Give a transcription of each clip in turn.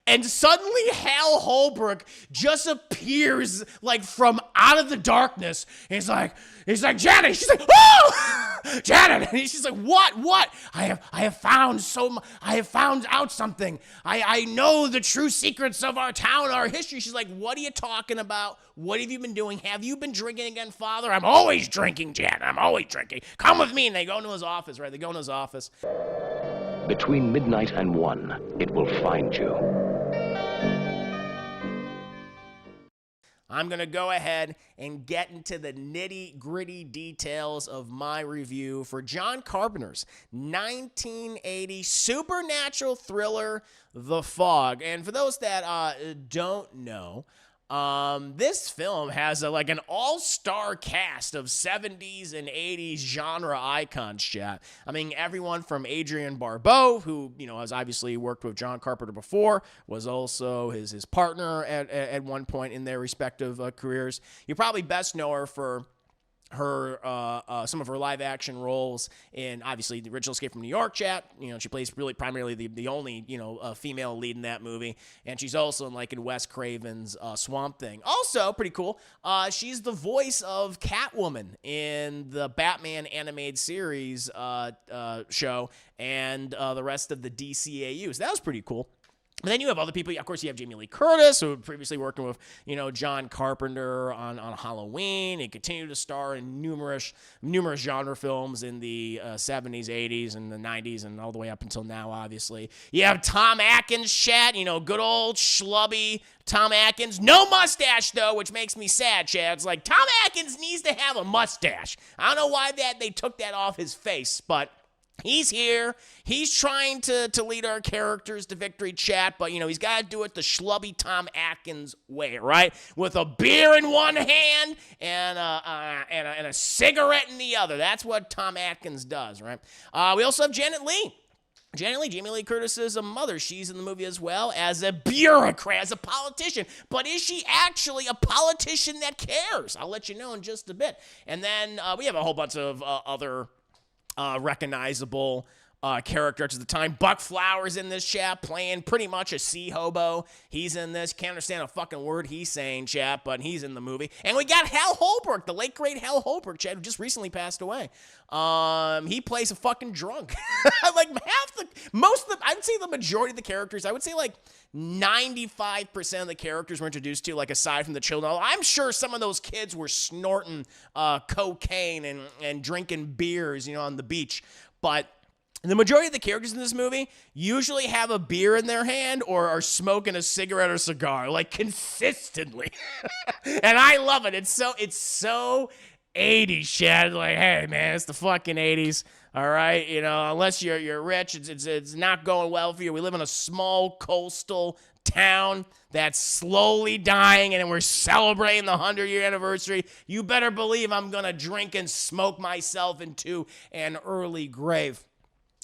and suddenly Hal Holbrook just appears like from out of the darkness. He's like, Janet. She's like, oh, Janet. And she's like, what? I have found out something. I know the true secrets of our town, our history. She's like, what are you talking about? What have you been doing? Have you been drinking again, Father? I'm always drinking, Janet. I'm always drinking. Come with me. And they go into his office, right? They go into his office. Between midnight and 1, it will find you. I'm going to go ahead and get into the nitty-gritty details of my review for John Carpenter's 1980 supernatural thriller, The Fog. And for those that don't know, this film has like an all-star cast of 70s and 80s genre icons, chat. I mean, everyone from Adrienne Barbeau, who, has obviously worked with John Carpenter before, was also his partner at one point in their respective careers. You probably best know her for some of her live action roles in obviously the original Escape from New York, chat. She plays really primarily the only female lead in that movie, and she's also in Wes Craven's Swamp Thing. Also pretty cool. She's the voice of Catwoman in the Batman animated series show and the rest of the DCAU. So that was pretty cool. But then you have other people. Of course, you have Jamie Lee Curtis, who previously working with, John Carpenter on Halloween, and continued to star in numerous genre films in the 70s, 80s, and the 90s, and all the way up until now, obviously. You have Tom Atkins, chat, good old schlubby Tom Atkins. No mustache, though, which makes me sad, chat. It's like, Tom Atkins needs to have a mustache. I don't know why they took that off his face, but he's here. He's trying to lead our characters to victory, chat, but, he's got to do it the schlubby Tom Atkins way, right? With a beer in one hand and a cigarette in the other. That's what Tom Atkins does, right? We also have Janet Leigh. Jamie Lee Curtis's mother. She's in the movie as well as a bureaucrat, as a politician. But is she actually a politician that cares? I'll let you know in just a bit. And then we have a whole bunch of other recognizable characters at the time. Buck Flowers in this, chap, playing pretty much a sea hobo. He's in this. Can't understand a fucking word he's saying, chap, but he's in the movie. And we got Hal Holbrook, the late great Hal Holbrook, chap, who just recently passed away. He plays a fucking drunk. I'd say the majority of the characters, I would say 95% of the characters we're introduced to, aside from the children. I'm sure some of those kids were snorting cocaine and drinking beers, on the beach. But the majority of the characters in this movie usually have a beer in their hand or are smoking a cigarette or cigar, consistently. And I love it. It's so 80s shit. Hey man, it's the fucking 80s. All right, unless you're rich, it's not going well for you. We live in a small coastal town that's slowly dying, and we're celebrating the 100-year anniversary. You better believe I'm gonna drink and smoke myself into an early grave.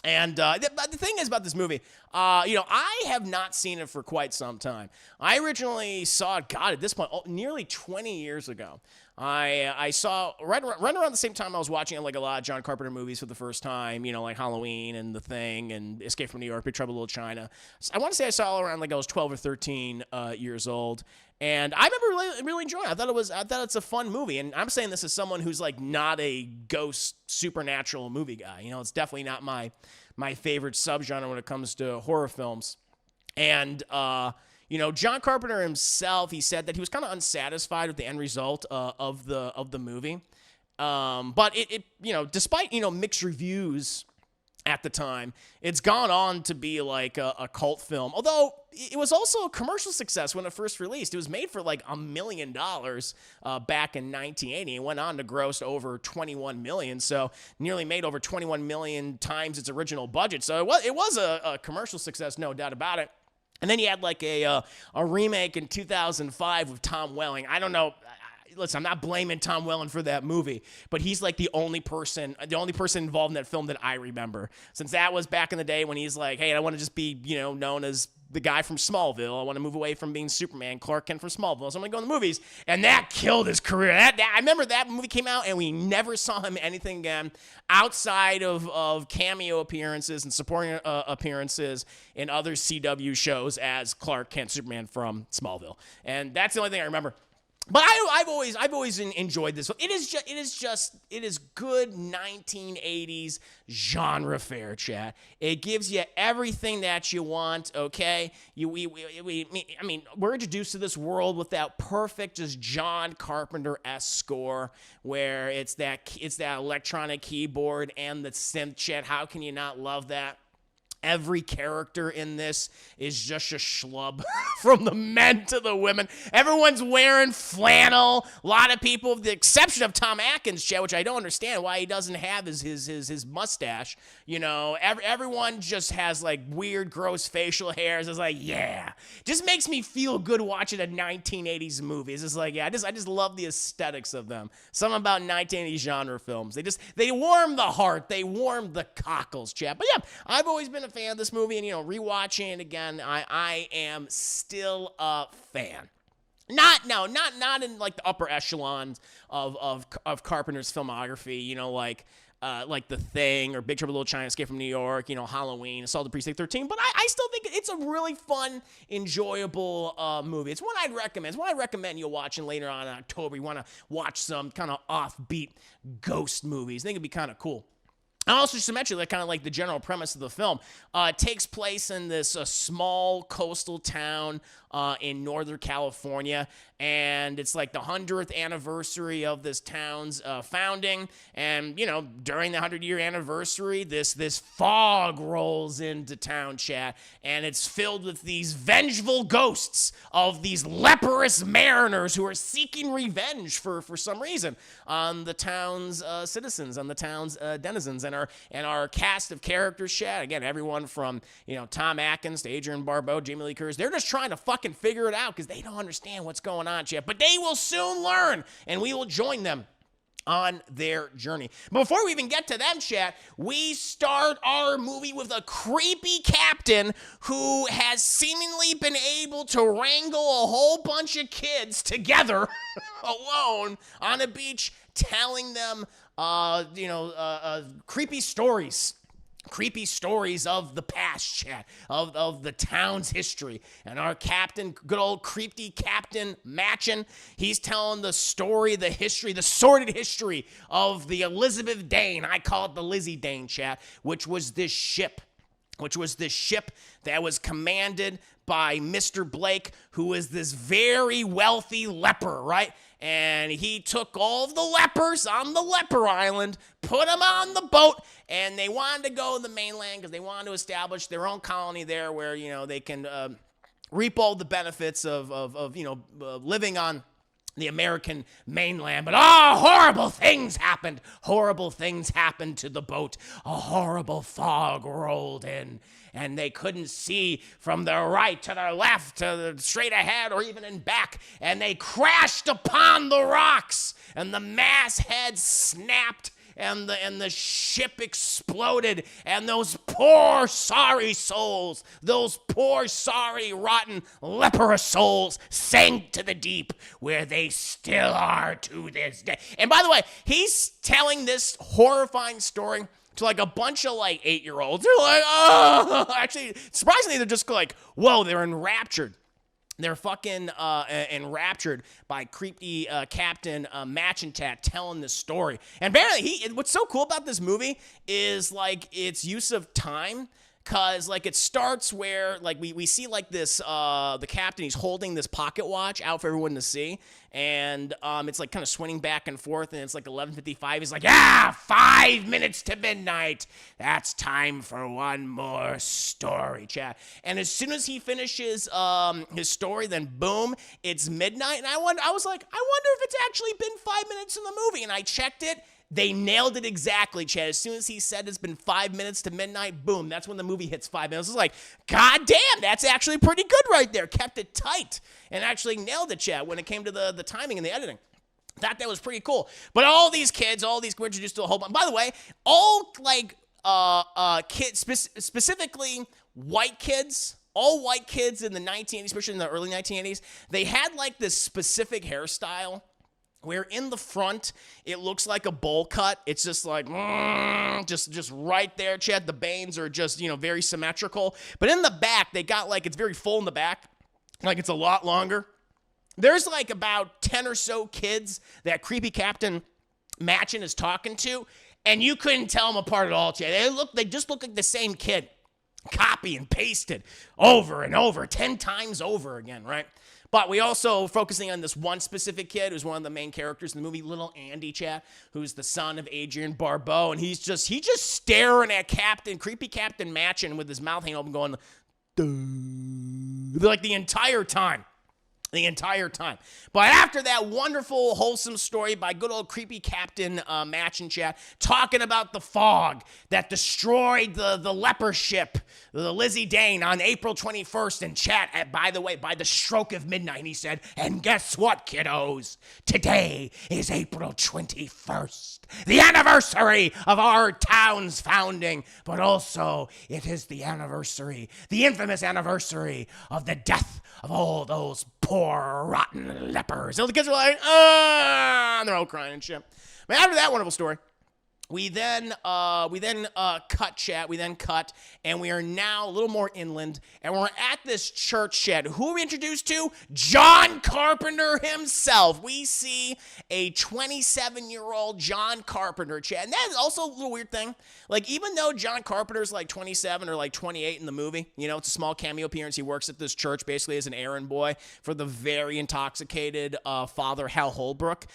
And the thing is about this movie, I have not seen it for quite some time. I originally saw it, at this point, nearly 20 years ago. I saw right around the same time I was watching a lot of John Carpenter movies for the first time, like Halloween and The Thing and Escape from New York, Big Trouble in Little China. I want to say I saw it around I was 12 or 13 years old. And I remember really enjoying it. I thought it's a fun movie. And I'm saying this as someone who's not a ghost supernatural movie guy. It's definitely not my favorite subgenre when it comes to horror films. And John Carpenter himself, he said that he was kind of unsatisfied with the end result of the movie. But it despite mixed reviews at the time, it's gone on to be a cult film. Although it was also a commercial success when it first released. It was made for $1 million back in 1980. It went on to gross over 21 million, so nearly made over 21 million times its original budget. So it was a commercial success, no doubt about it. And then you had a remake in 2005 with Tom Welling. I don't know. listen, I'm not blaming Tom Welling for that movie, but he's like the only person involved in that film that I remember. Since that was back in the day when he's like, hey, I want to just be, known as the guy from Smallville. I want to move away from being Superman, Clark Kent from Smallville. So I'm going to go in the movies. And that killed his career. I remember that movie came out and we never saw him anything again outside of cameo appearances and supporting appearances in other CW shows as Clark Kent, Superman from Smallville. And that's the only thing I remember. But I've always enjoyed this. It is good 1980s genre fare, chat. It gives you everything that you want. Okay, we're introduced to this world with that perfect, just John Carpenter-esque score, where it's that electronic keyboard and the synth, chat. How can you not love that? Every character in this is just a schlub, from the men to the women. Everyone's wearing flannel. A lot of people, with the exception of Tom Atkins, chat, which I don't understand why he doesn't have his mustache. Everyone just has like weird, gross facial hairs. It's like, yeah, just makes me feel good watching a 1980s movie. It's just like, yeah, I just love the aesthetics of them. Something about 1980s genre films. They warm the heart. They warm the cockles, chat. But yeah, I've always been a fan of this movie, and rewatching it again, I am still a fan. Not in like the upper echelons of Carpenter's filmography, like The Thing or Big Trouble in Little China, Escape from New York, Halloween, Assault on Precinct 13. But I still think it's a really fun, enjoyable movie. It's one I'd recommend. It's one I recommend you watching later on in October. You want to watch some kind of offbeat ghost movies. I think it'd be kind of cool. And also, just to mention, kind of like the general premise of the film, it takes place in this small coastal town in Northern California, and it's like the 100th anniversary of this town's founding. And during the 100-year anniversary, this fog rolls into town, chat, and it's filled with these vengeful ghosts of these leprous mariners who are seeking revenge for some reason on the town's citizens, on the town's denizens. And our cast of characters, chat, again, everyone from Tom Atkins to Adrian Barbeau, Jamie Lee Curtis, they're just trying to fucking figure it out because they don't understand what's going on, chat. But they will soon learn, and we will join them on their journey. But before we even get to them, chat, we start our movie with a creepy captain who has seemingly been able to wrangle a whole bunch of kids together alone on a beach, telling them creepy stories of the past, chat, of the town's history. And our captain, good old creepy Captain Machen, he's telling the story, the history, the sordid history of the Elizabeth Dane. I call it the Lizzie Dane, chat, which was this ship that was commanded by Mr. Blake, who is this very wealthy leper, right? And he took all of the lepers on the leper island, put them on the boat, and they wanted to go to the mainland because they wanted to establish their own colony there where, they can reap all the benefits of living on the American mainland. But horrible things happened. Horrible things happened to the boat. A horrible fog rolled in, and they couldn't see from their right to their left, to the straight ahead, or even in back. And they crashed upon the rocks, and the masthead snapped, and the ship exploded, and those poor, sorry souls, those poor, sorry, rotten, leprous souls sank to the deep, where they still are to this day. And by the way, he's telling this horrifying story to like a bunch of like 8-year-olds. They're like, oh, actually, surprisingly, they're just like, whoa, they're enraptured. They're fucking enraptured by creepy Captain Machentat telling this story. And apparently, what's so cool about this movie is like its use of time. Cause like it starts where like we see like this the captain, he's holding this pocket watch out for everyone to see, and it's like kind of swinging back and forth, and it's like 11:55. He's like, 5 minutes to midnight. That's time for one more story, chat. And as soon as he finishes his story, then boom, it's midnight. And I wonder if it's actually been 5 minutes in the movie. And I checked it. They nailed it exactly, Chad. As soon as he said it's been 5 minutes to midnight, boom, that's when the movie hits 5 minutes. It's like, God damn, that's actually pretty good right there. Kept it tight and actually nailed it, Chad, when it came to the timing and the editing. Thought that was pretty cool. But all these kids, all these were introduced to a whole bunch. By the way, all like kids, specifically white kids, all white kids in the 1980s, especially in the early 1980s, they had like this specific hairstyle where in the front it looks like a bowl cut. It's just like just right there, Chad. The bangs are just, very symmetrical. But in the back, they got like, it's very full in the back, like it's a lot longer. There's like about 10 or so kids that creepy Captain Matchin is talking to, and you couldn't tell them apart at all, Chad. They just look like the same kid. Copy and pasted over and over, 10 times over again, right? But we also focusing on this one specific kid who's one of the main characters in the movie, little Andy, Chad, who's the son of Adrian Barbeau, and he's just staring at creepy Captain Matchin with his mouth hanging open going, like the entire time. But after that wonderful, wholesome story by good old creepy Captain Matchin, Chat, talking about the fog that destroyed the leper ship, the Lizzie Dane, on April 21st, and Chat, by the way, by the stroke of midnight, he said, and guess what, kiddos? Today is April 21st, the anniversary of our town's founding, but also it is the infamous anniversary of the death of all those poor, rotten lepers. And the kids are like, and they're all crying and shit. But after that wonderful story, we then cut, Chat. We then cut, and we are now a little more inland, and we're at this church, Chat. Who are we introduced to? John Carpenter himself. We see a 27-year-old John Carpenter, Chat. And that is also a little weird thing. Like, even though John Carpenter's like 27 or like 28 in the movie, it's a small cameo appearance. He works at this church basically as an errand boy for the very intoxicated Father Hal Holbrook.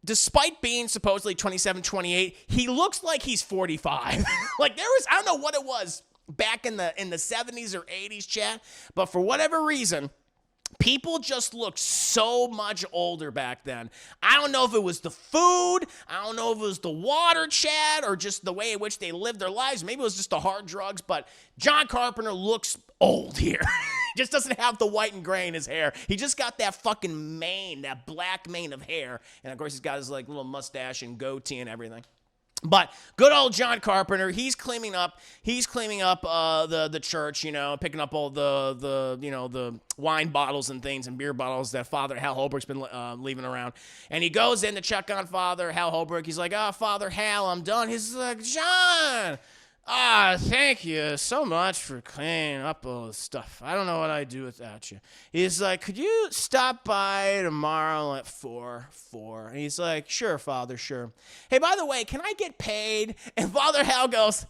Despite being supposedly 27, 28, he looks like he's 45. Like I don't know what it was back in the 70s or 80s, Chat, but for whatever reason, people just looked so much older back then. I don't know if it was the food, I don't know if it was the water, Chad, or just the way in which they lived their lives. Maybe it was just the hard drugs, but John Carpenter looks old here. Just doesn't have the white and gray in his hair. He just got that fucking mane, that black mane of hair. And of course, he's got his like little mustache and goatee and everything. But good old John Carpenter, he's cleaning up the church, picking up all the wine bottles and things and beer bottles that Father Hal Holbrook's been leaving around. And he goes in to check on Father Hal Holbrook. He's like, Father Hal, I'm done. He's like, John, thank you so much for cleaning up all this stuff. I don't know what I'd do without you. He's like, could you stop by tomorrow at 4? And he's like, sure, Father, sure. Hey, by the way, can I get paid? And Father Hal goes,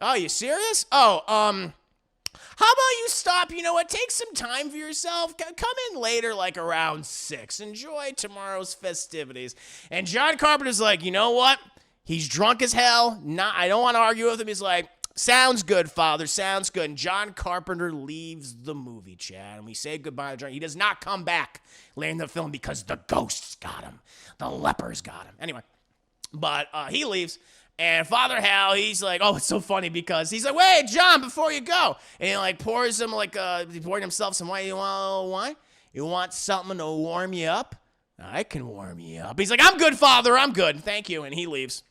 oh, you serious? Oh, how about you stop, take some time for yourself. Come in later, like around 6. Enjoy tomorrow's festivities. And John Carpenter's like, you know what? He's drunk as hell. I don't want to argue with him. He's like, sounds good, Father. Sounds good. And John Carpenter leaves the movie, Chad. And we say goodbye to John. He does not come back later in the film because the ghosts got him. The lepers got him. Anyway, but he leaves. And Father Hal, he's like, oh, it's so funny because he's like, wait, John, before you go. And he like pours him he poured himself some wine. You want a little wine? You want something to warm you up? I can warm you up. He's like, I'm good, Father. I'm good. Thank you. And he leaves.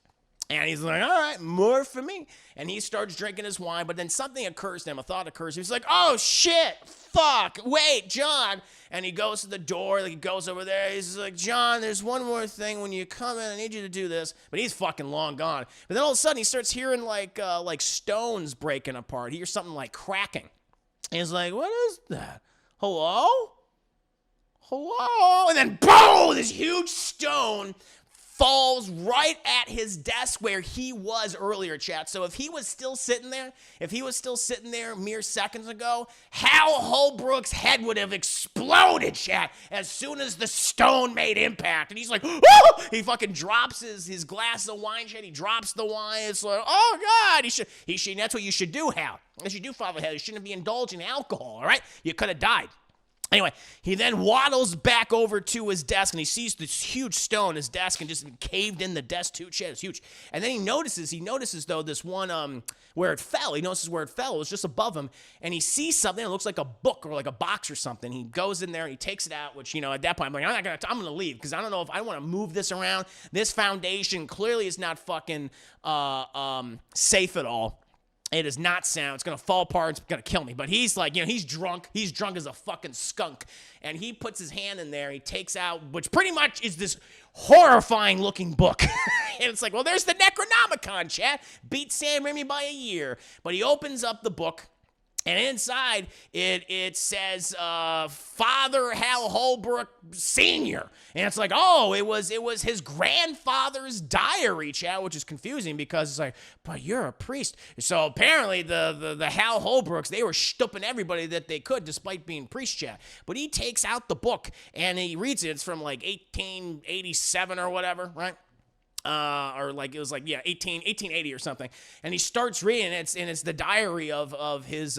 And he's like, all right, more for me. And he starts drinking his wine, but then something occurs to him. A thought occurs. He's like, oh, shit, fuck, wait, John. And he goes to the door. He goes over there. He's like, John, there's one more thing. When you come in, I need you to do this. But he's fucking long gone. But then all of a sudden, he starts hearing like stones breaking apart. He hears something like cracking. And he's like, what is that? Hello? And then, boom, this huge stone falls right at his desk where he was earlier, chat. So if he was still sitting there mere seconds ago, Hal Holbrook's head would have exploded, chat, as soon as the stone made impact. And he's like, oh! He fucking drops his glass of wine, chat. He drops the wine. It's like, oh, God. He should, that's what you should do, Hal. As you do, Father Hal. You shouldn't be indulging in alcohol, all right? You could have died. Anyway, he then waddles back over to his desk and he sees this huge stone. His desk and just caved in the desk too. Shit, it's huge. And then he notices though this one where it fell. He notices where it fell. It was just above him, and he sees something that looks like a book or like a box or something. He goes in there and he takes it out. Which at that point I'm like, I'm gonna leave because I don't know if I want to move this around. This foundation clearly is not fucking safe at all. It is not sound. It's going to fall apart. It's going to kill me. But he's like, he's drunk. He's drunk as a fucking skunk. And he puts his hand in there. He takes out, which pretty much is this horrifying looking book. And it's like, well, there's the Necronomicon, chat. Beat Sam Raimi by a year. But he opens up the book. And inside, it says Father Hal Holbrook Sr. And it's like, oh, it was his grandfather's diary, chat, which is confusing because it's like, but you're a priest. So apparently the Hal Holbrooks, they were stooping everybody that they could despite being priest, chat. But he takes out the book and he reads it. It's from like 1887 or whatever, right? Or like it was like 1880 or something, and he starts reading it, and it's the diary of his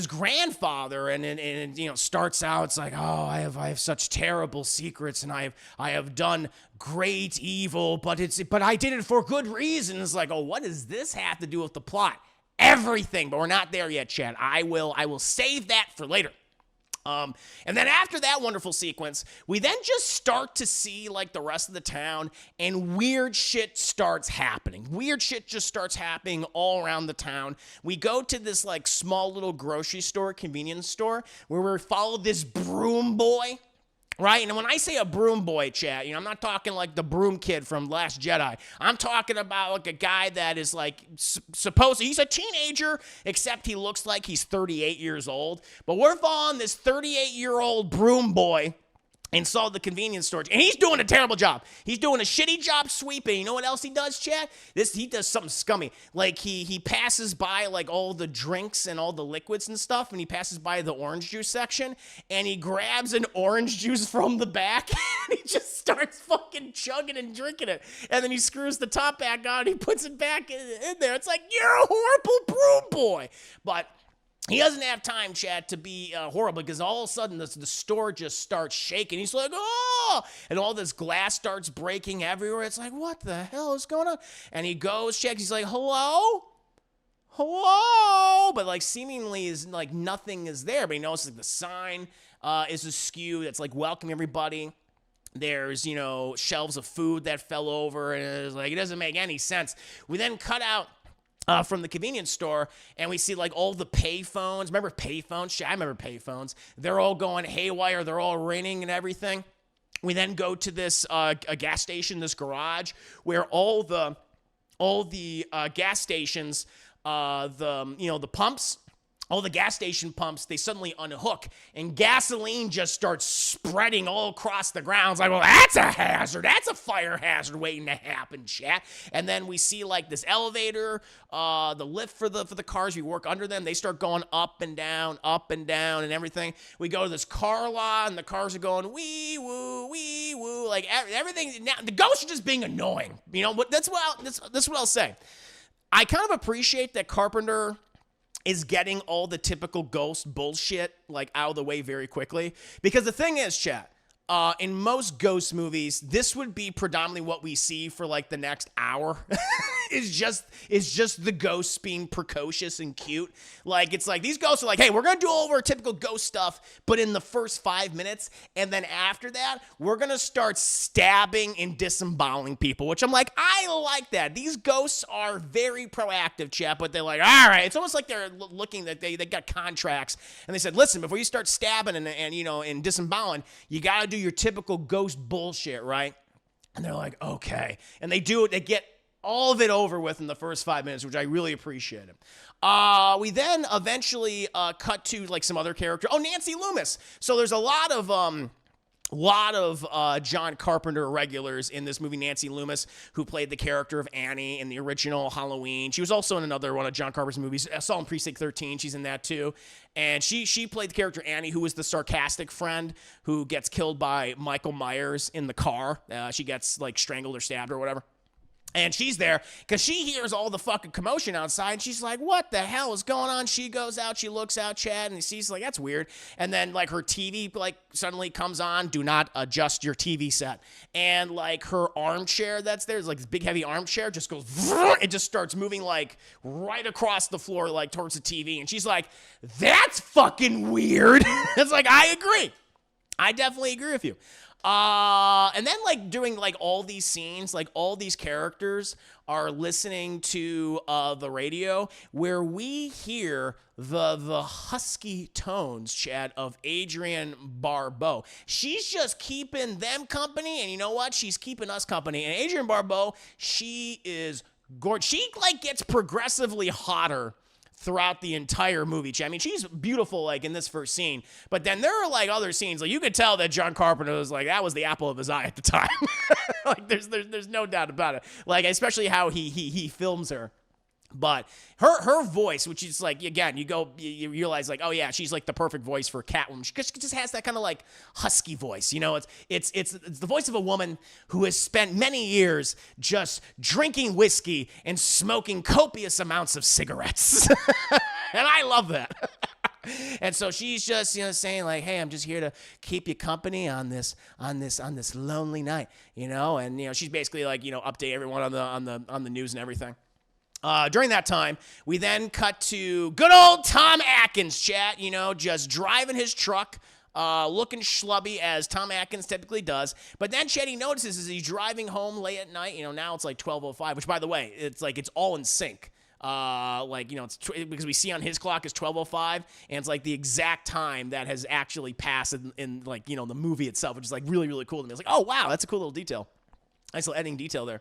grandfather, and it starts out, it's like, oh, I have such terrible secrets, and I have done great evil, but I did it for good reason. It's like, oh, what does this have to do with the plot? Everything, but we're not there yet, Chad. I will save that for later. And then after that wonderful sequence, we then just start to see like the rest of the town, and weird shit starts happening. Weird shit just starts happening all around the town. We go to this like small little grocery store, convenience store, where we follow this broom boy. Right? And when I say a broom boy, chat, I'm not talking like the broom kid from Last Jedi. I'm talking about like a guy that is like he's a teenager, except he looks like he's 38 years old. But we're following this 38-year-old broom boy inside the convenience store, and he's doing a terrible job. He's doing a shitty job sweeping. You know what else he does, Chad? He does something scummy. Like he passes by like all the drinks and all the liquids and stuff, and he passes by the orange juice section, and he grabs an orange juice from the back, and he just starts fucking chugging and drinking it, and then he screws the top back on, and he puts it back in there. It's like, you're a horrible broom boy. But he doesn't have time, Chad, to be horrible, because all of a sudden the store just starts shaking. He's like, oh! And all this glass starts breaking everywhere. It's like, what the hell is going on? And he goes, checks. He's like, hello? Hello? But like seemingly is like nothing is there. But he notices like the sign is askew. That's like, welcome everybody. There's, shelves of food that fell over. And it's like, it doesn't make any sense. We then cut out from the convenience store, and we see like all the payphones. Remember payphones? Shit, I remember payphones. They're all going haywire. They're all ringing and everything. We then go to this a gas station, this garage, where all the gas stations, the pumps. All the gas station pumps, they suddenly unhook, and gasoline just starts spreading all across the ground. It's like, well, that's a hazard. That's a fire hazard waiting to happen, chat. And then we see like this elevator, the lift for the cars. We work under them. They start going up and down, and everything. We go to this car lot, and the cars are going wee woo, like everything. Now the ghosts are just being annoying. That's what I'll say. I kind of appreciate that Carpenter is getting all the typical ghost bullshit like out of the way very quickly, because the thing is, chat, in most ghost movies, this would be predominantly what we see for like the next hour. is just the ghosts being precocious and cute. Like, it's like these ghosts are like, hey, we're gonna do all of our typical ghost stuff, but in the first 5 minutes, and then after that, we're gonna start stabbing and disemboweling people, which I'm like, I like that. These ghosts are very proactive, chat, but they're like, all right, it's almost like they're looking that they got contracts, and they said, listen, before you start stabbing and disemboweling, you gotta do your typical ghost bullshit, right? And they're like, okay. And they do it, they get all of it over with in the first 5 minutes, which I really appreciated. We then eventually cut to like some other character. Oh, Nancy Loomis. So there's a lot of John Carpenter regulars in this movie. Nancy Loomis, who played the character of Annie in the original Halloween. She was also in another one of John Carpenter's movies. I saw in Precinct 13. She's in that too. And she played the character Annie, who was the sarcastic friend who gets killed by Michael Myers in the car. She gets like strangled or stabbed or whatever. And she's there because she hears all the fucking commotion outside. And she's like, what the hell is going on? She goes out, she looks out, Chad, and she's like, that's weird. And then like her TV like suddenly comes on. Do not adjust your TV set. And like her armchair that's there, it's like this big heavy armchair, just goes, it just starts moving like right across the floor, like towards the TV. And she's like, that's fucking weird. It's like, I agree. I definitely agree with you. And then like during like all these scenes, like all these characters are listening to the radio where we hear the husky tones, Chad, of Adrienne Barbeau. She's just keeping them company, and you know what? She's keeping us company. And Adrienne Barbeau, she is gorgeous. She like gets progressively hotter throughout the entire movie. I mean, she's beautiful, like, in this first scene, but then there are, like, other scenes, like, you could tell that John Carpenter was, like, that was the apple of his eye at the time. Like, there's no doubt about it. Like, especially how he films her. But her voice, which is like, again, you realize like, oh yeah, she's like the perfect voice for Catwoman. She just has that kind of like husky voice, you know. It's the voice of a woman who has spent many years just drinking whiskey and smoking copious amounts of cigarettes, and I love that. And so she's just, you know, saying like, hey, I'm just here to keep you company on this lonely night, you know. And you know, she's basically like, you know, update everyone on the news and everything. During that time, we then cut to good old Tom Atkins, chat, you know, just driving his truck, looking schlubby as Tom Atkins typically does. But then Chetty notices as he's driving home late at night, you know, now it's like 12:05, which by the way, it's like, it's all in sync. Like, you know, it's because we see on his clock is 12:05, and it's like the exact time that has actually passed in like, you know, the movie itself, which is like really, really cool to me. It's like, oh wow, that's a cool little detail. Nice little editing detail there.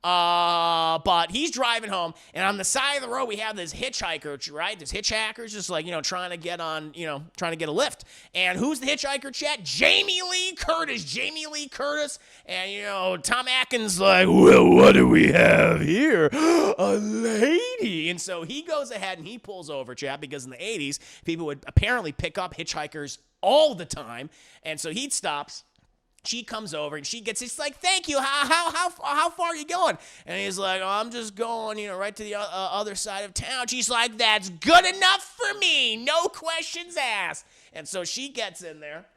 But he's driving home, and on the side of the road, we have this hitchhiker, right? This hitchhiker's just like, you know, trying to get a lift. And who's the hitchhiker, chat? Jamie Lee Curtis. And, you know, Tom Atkins like, well, what do we have here? A lady. And so he goes ahead and he pulls over, chat, because in the 80s, people would apparently pick up hitchhikers all the time. And so he stops. She comes over and she's like, thank you. How far are you going? And he's like, oh, I'm just going, you know, right to the other side of town. She's like, that's good enough for me. No questions asked. And so she gets in there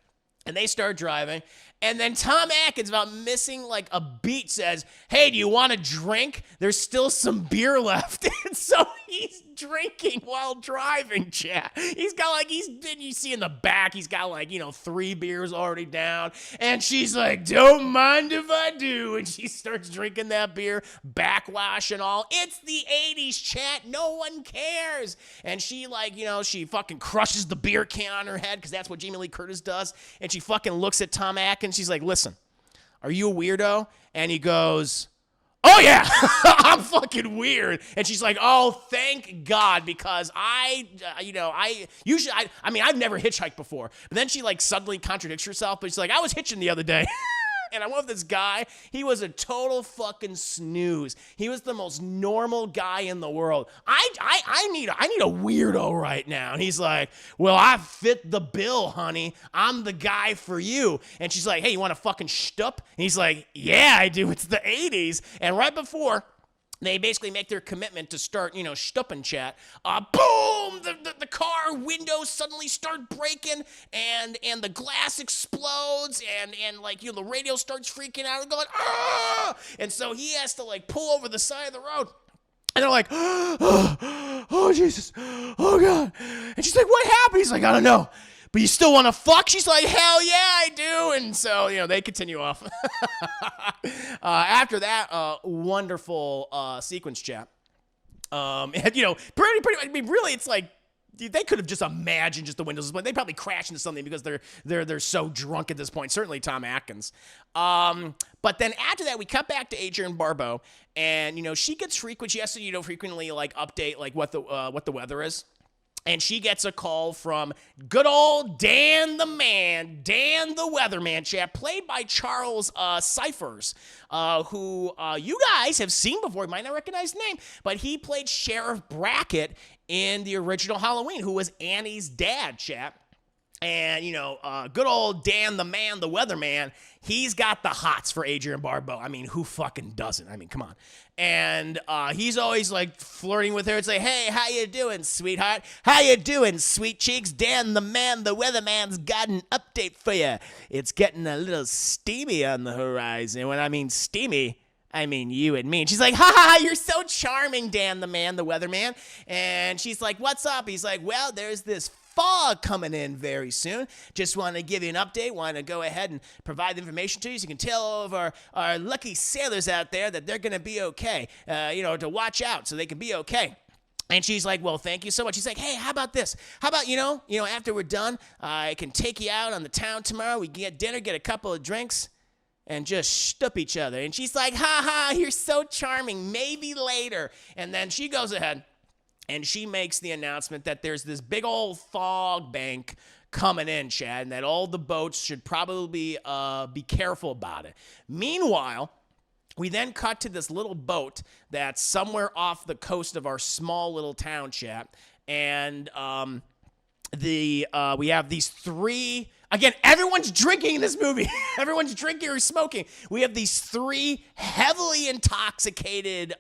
and they start driving. And then Tom Atkins, about missing like a beat, says, hey, do you want a drink? There's still some beer left. And so he's drinking while driving, chat. He's got like, you see in the back, he's got like, you know, 3 beers already down. And she's like, don't mind if I do. And she starts drinking that beer, backwash and all. It's the 80s, chat. No one cares. And she like, you know, she fucking crushes the beer can on her head because that's what Jamie Lee Curtis does. And she fucking looks at Tom Atkins. She's like, listen, are you a weirdo? And he goes, oh yeah, I'm fucking weird. And she's like, oh, thank God, because I've never hitchhiked before. But then she like suddenly contradicts herself, but she's like, I was hitching the other day. And I love this guy. He was a total fucking snooze. He was the most normal guy in the world. I need a weirdo right now. And he's like, well, I fit the bill, honey. I'm the guy for you. And she's like, hey, you want a fucking shtup? And he's like, yeah, I do. It's the 80s. And right before they basically make their commitment to start, you know, stupping chat. Boom! The car windows suddenly start breaking, and the glass explodes, and like, you know, the radio starts freaking out and going, ah! And so he has to like pull over the side of the road. And they're like, oh Jesus, oh God. And she's like, what happened? He's like, I don't know. But you still want to fuck? She's like, hell yeah, I do. And so, you know, they continue off. After that wonderful sequence chat. And, you know, pretty, I mean, really, it's like, they could have just imagined just the windows, but they probably crash into something because they're so drunk at this point. Certainly Tom Atkins. But then after that, we cut back to Adrienne Barbeau, and, you know, she has to, you know, frequently like update like what the weather is. And she gets a call from good old Dan the Man, Dan the Weatherman, chap, played by Charles Cyphers, who you guys have seen before. You might not recognize his name, but he played Sheriff Brackett in the original Halloween, who was Annie's dad, chap. And, good old Dan the man, the weatherman, he's got the hots for Adrienne Barbeau. I mean, who fucking doesn't? I mean, come on. And he's always like flirting with her. It's like, hey, how you doing, sweetheart? How you doing, sweet cheeks? Dan the man, the weatherman's got an update for you. It's getting a little steamy on the horizon. When I mean steamy, I mean you and me. And she's like, ha ha, you're so charming, Dan the man, the weatherman. And she's like, what's up? He's like, well, there's this fog coming in very soon. Just want to give you an update. Want to go ahead and provide the information to you so you can tell all of our lucky sailors out there that they're going to be okay, to watch out so they can be okay. And she's like, well, thank you so much. He's like, hey, how about this? How about, after we're done, I can take you out on the town tomorrow. We can get dinner, get a couple of drinks, and just shtup each other. And she's like, ha ha, you're so charming. Maybe later. And then she goes ahead and she makes the announcement that there's this big old fog bank coming in, Chad, and that all the boats should probably be careful about it. Meanwhile, we then cut to this little boat that's somewhere off the coast of our small little town, Chad, and we have these three. Again, everyone's drinking in this movie. Everyone's drinking or smoking. We have these three heavily intoxicated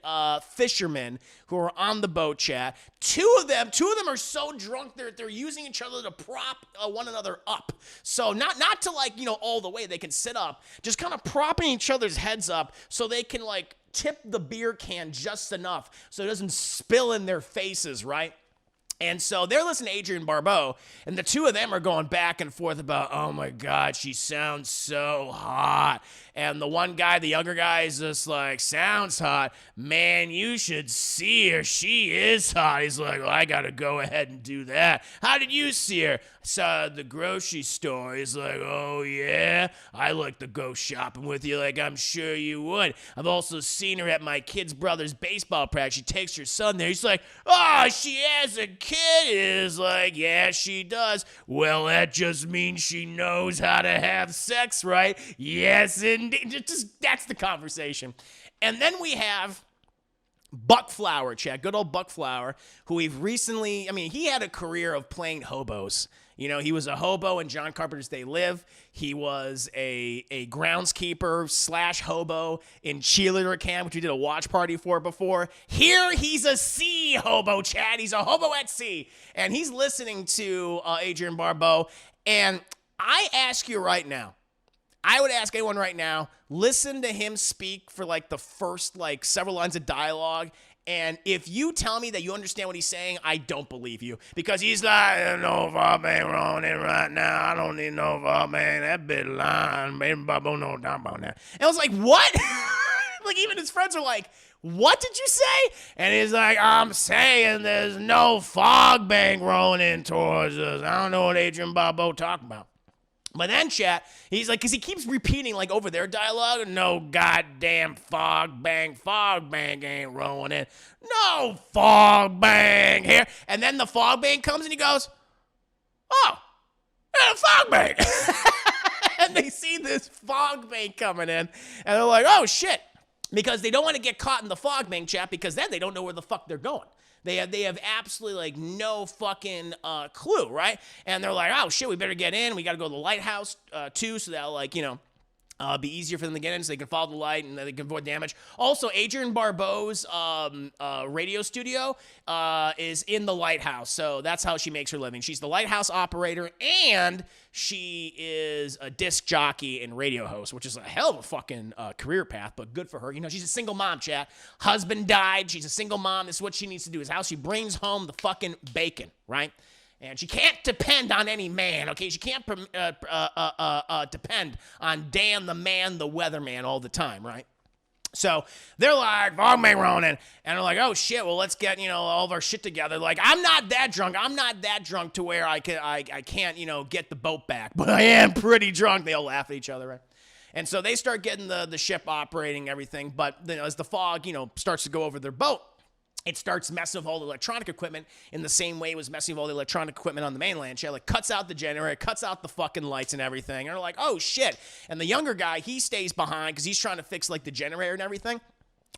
fishermen who are on the boat, Chad. Two of them are so drunk they're using each other to prop one another up. So not to all the way they can sit up, just kind of propping each other's heads up so they can tip the beer can just enough so it doesn't spill in their faces, right? And so they're listening to Adrienne Barbeau, and the two of them are going back and forth about, oh my God, she sounds so hot. And the one guy, the younger guy, is just like, sounds hot. Man, you should see her. She is hot. He's like, well, I got to go ahead and do that. How did you see her? I saw her at the grocery store. He's like, oh yeah? I like to go shopping with you like I'm sure you would. I've also seen her at my kid's brother's baseball practice. She takes her son there. He's like, oh, she has a kid. Is like, yeah, she does. Well, that just means she knows how to have sex, right? Yes, indeed. Just that's the conversation. And then we have Buck Flower, Chad, good old Buck Flower, who we've recently, he had a career of playing hobos. He was a hobo in John Carpenter's They Live. He was a groundskeeper / hobo in Cheerleader Camp, which we did a watch party for before. Here, he's a sea hobo, Chad. He's a hobo at sea. And he's listening to Adrienne Barbeau. And I ask you right now, I would ask anyone right now, listen to him speak for the first several lines of dialogue. And if you tell me that you understand what he's saying, I don't believe you. Because he's like, I don't know if I'm wrong in right now. I don't need no if man. That bit line. Maybe Bobo know about that. And I was like, what? Even his friends are like, what did you say? And he's like, I'm saying there's no fog bank rolling in towards us. I don't know what Adrienne Barbeau talking about. But then, chat, he's like, because he keeps repeating, over their dialogue, no goddamn fog bang ain't rolling in. No fog bang here. And then the fog bang comes and he goes, oh, a fog bang. And they see this fog bank coming in, and they're like, oh, shit. Because they don't want to get caught in the fog bank, chat, because then they don't know where the fuck they're going. They have absolutely no fucking clue, right? And they're like, oh shit, we better get in. We got to go to the lighthouse too, so that'll be easier for them to get in, so they can follow the light and they can avoid damage. Also, Adrienne Barbeau's radio studio is in the lighthouse, so that's how she makes her living. She's the lighthouse operator, and she is a disc jockey and radio host, which is a hell of a fucking career path, but good for her. She's a single mom, chat. Husband died. She's a single mom. This is what she needs to do, is how she brings home the fucking bacon, right? And she can't depend on any man, okay? She can't depend on Dan the man, the weatherman all the time, right? So they're like, fog man Ronan. And they're like, oh shit, well, let's get, all of our shit together. Like, I'm not that drunk to where I can't, get the boat back. But I am pretty drunk. They all laugh at each other, right? And so they start getting the ship operating, everything. But as the fog, starts to go over their boat, it starts messing with all the electronic equipment in the same way it was messing with all the electronic equipment on the mainland. She cuts out the generator, cuts out the fucking lights and everything. And they're like, oh shit. And the younger guy, he stays behind because he's trying to fix the generator and everything.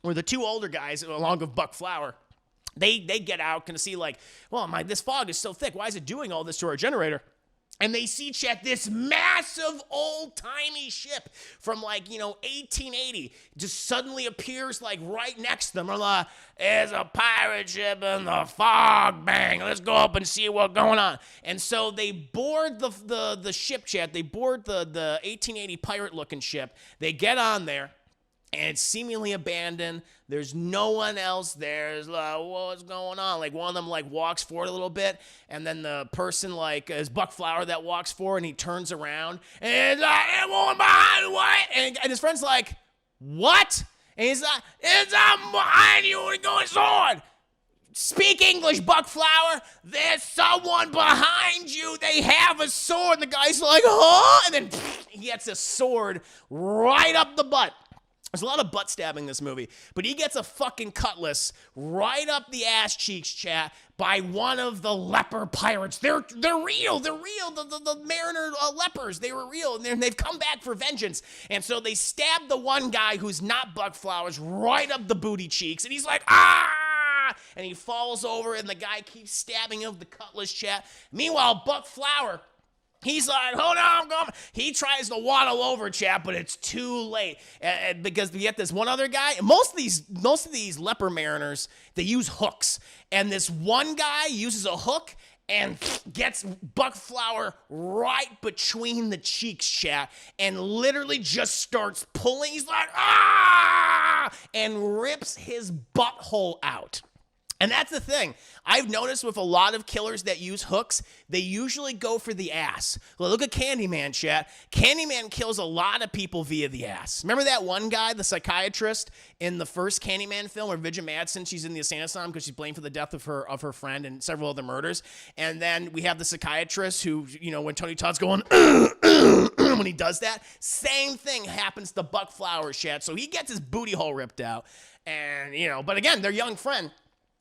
Where the two older guys, along with Buck Flower, they get out, gonna see well, this fog is so thick. Why is it doing all this to our generator? And they see, chat, this massive old-timey ship from, 1880 just suddenly appears, right next to them. They're like, there's a pirate ship in the fog, bang. Let's go up and see what's going on. And so they board the ship, chat. They board the 1880 pirate-looking ship. They get on there. And it's seemingly abandoned. There's no one else there. It's like, what's going on? One of them, walks forward a little bit. And then the person, is Buck Flower that walks forward. And he turns around. And he's like, everyone behind, what? And his friend's like, what? And he's like, I'm behind you. What's going on? Speak English, Buck Flower. There's someone behind you. They have a sword. The guy's like, huh? And then he gets a sword right up the butt. There's a lot of butt stabbing in this movie, but he gets a fucking cutlass right up the ass cheeks, chat, by one of the leper pirates. They're real. They're real. The mariner lepers, they were real, and they've come back for vengeance. And so they stab the one guy who's not Buck Flowers right up the booty cheeks, and he's like, ah! And he falls over, and the guy keeps stabbing him with the cutlass, chat. Meanwhile, Buck Flower, he's like, hold on, I'm going. He tries to waddle over, chat, but it's too late because we get this one other guy. Most of these leper mariners, they use hooks, and this one guy uses a hook and gets Buck Flower right between the cheeks, chat, and literally just starts pulling. He's like, ah, and rips his butthole out. And that's the thing. I've noticed with a lot of killers that use hooks, they usually go for the ass. Well, look at Candyman, chat. Candyman kills a lot of people via the ass. Remember that one guy, the psychiatrist, in the first Candyman film where Vigil Madsen, she's in the insane asylum because she's blamed for the death of her friend and several other murders. And then we have the psychiatrist who, when Tony Todd's going, when he does that, same thing happens to Buck Flowers, chat. So he gets his booty hole ripped out. And, but again, their young friend,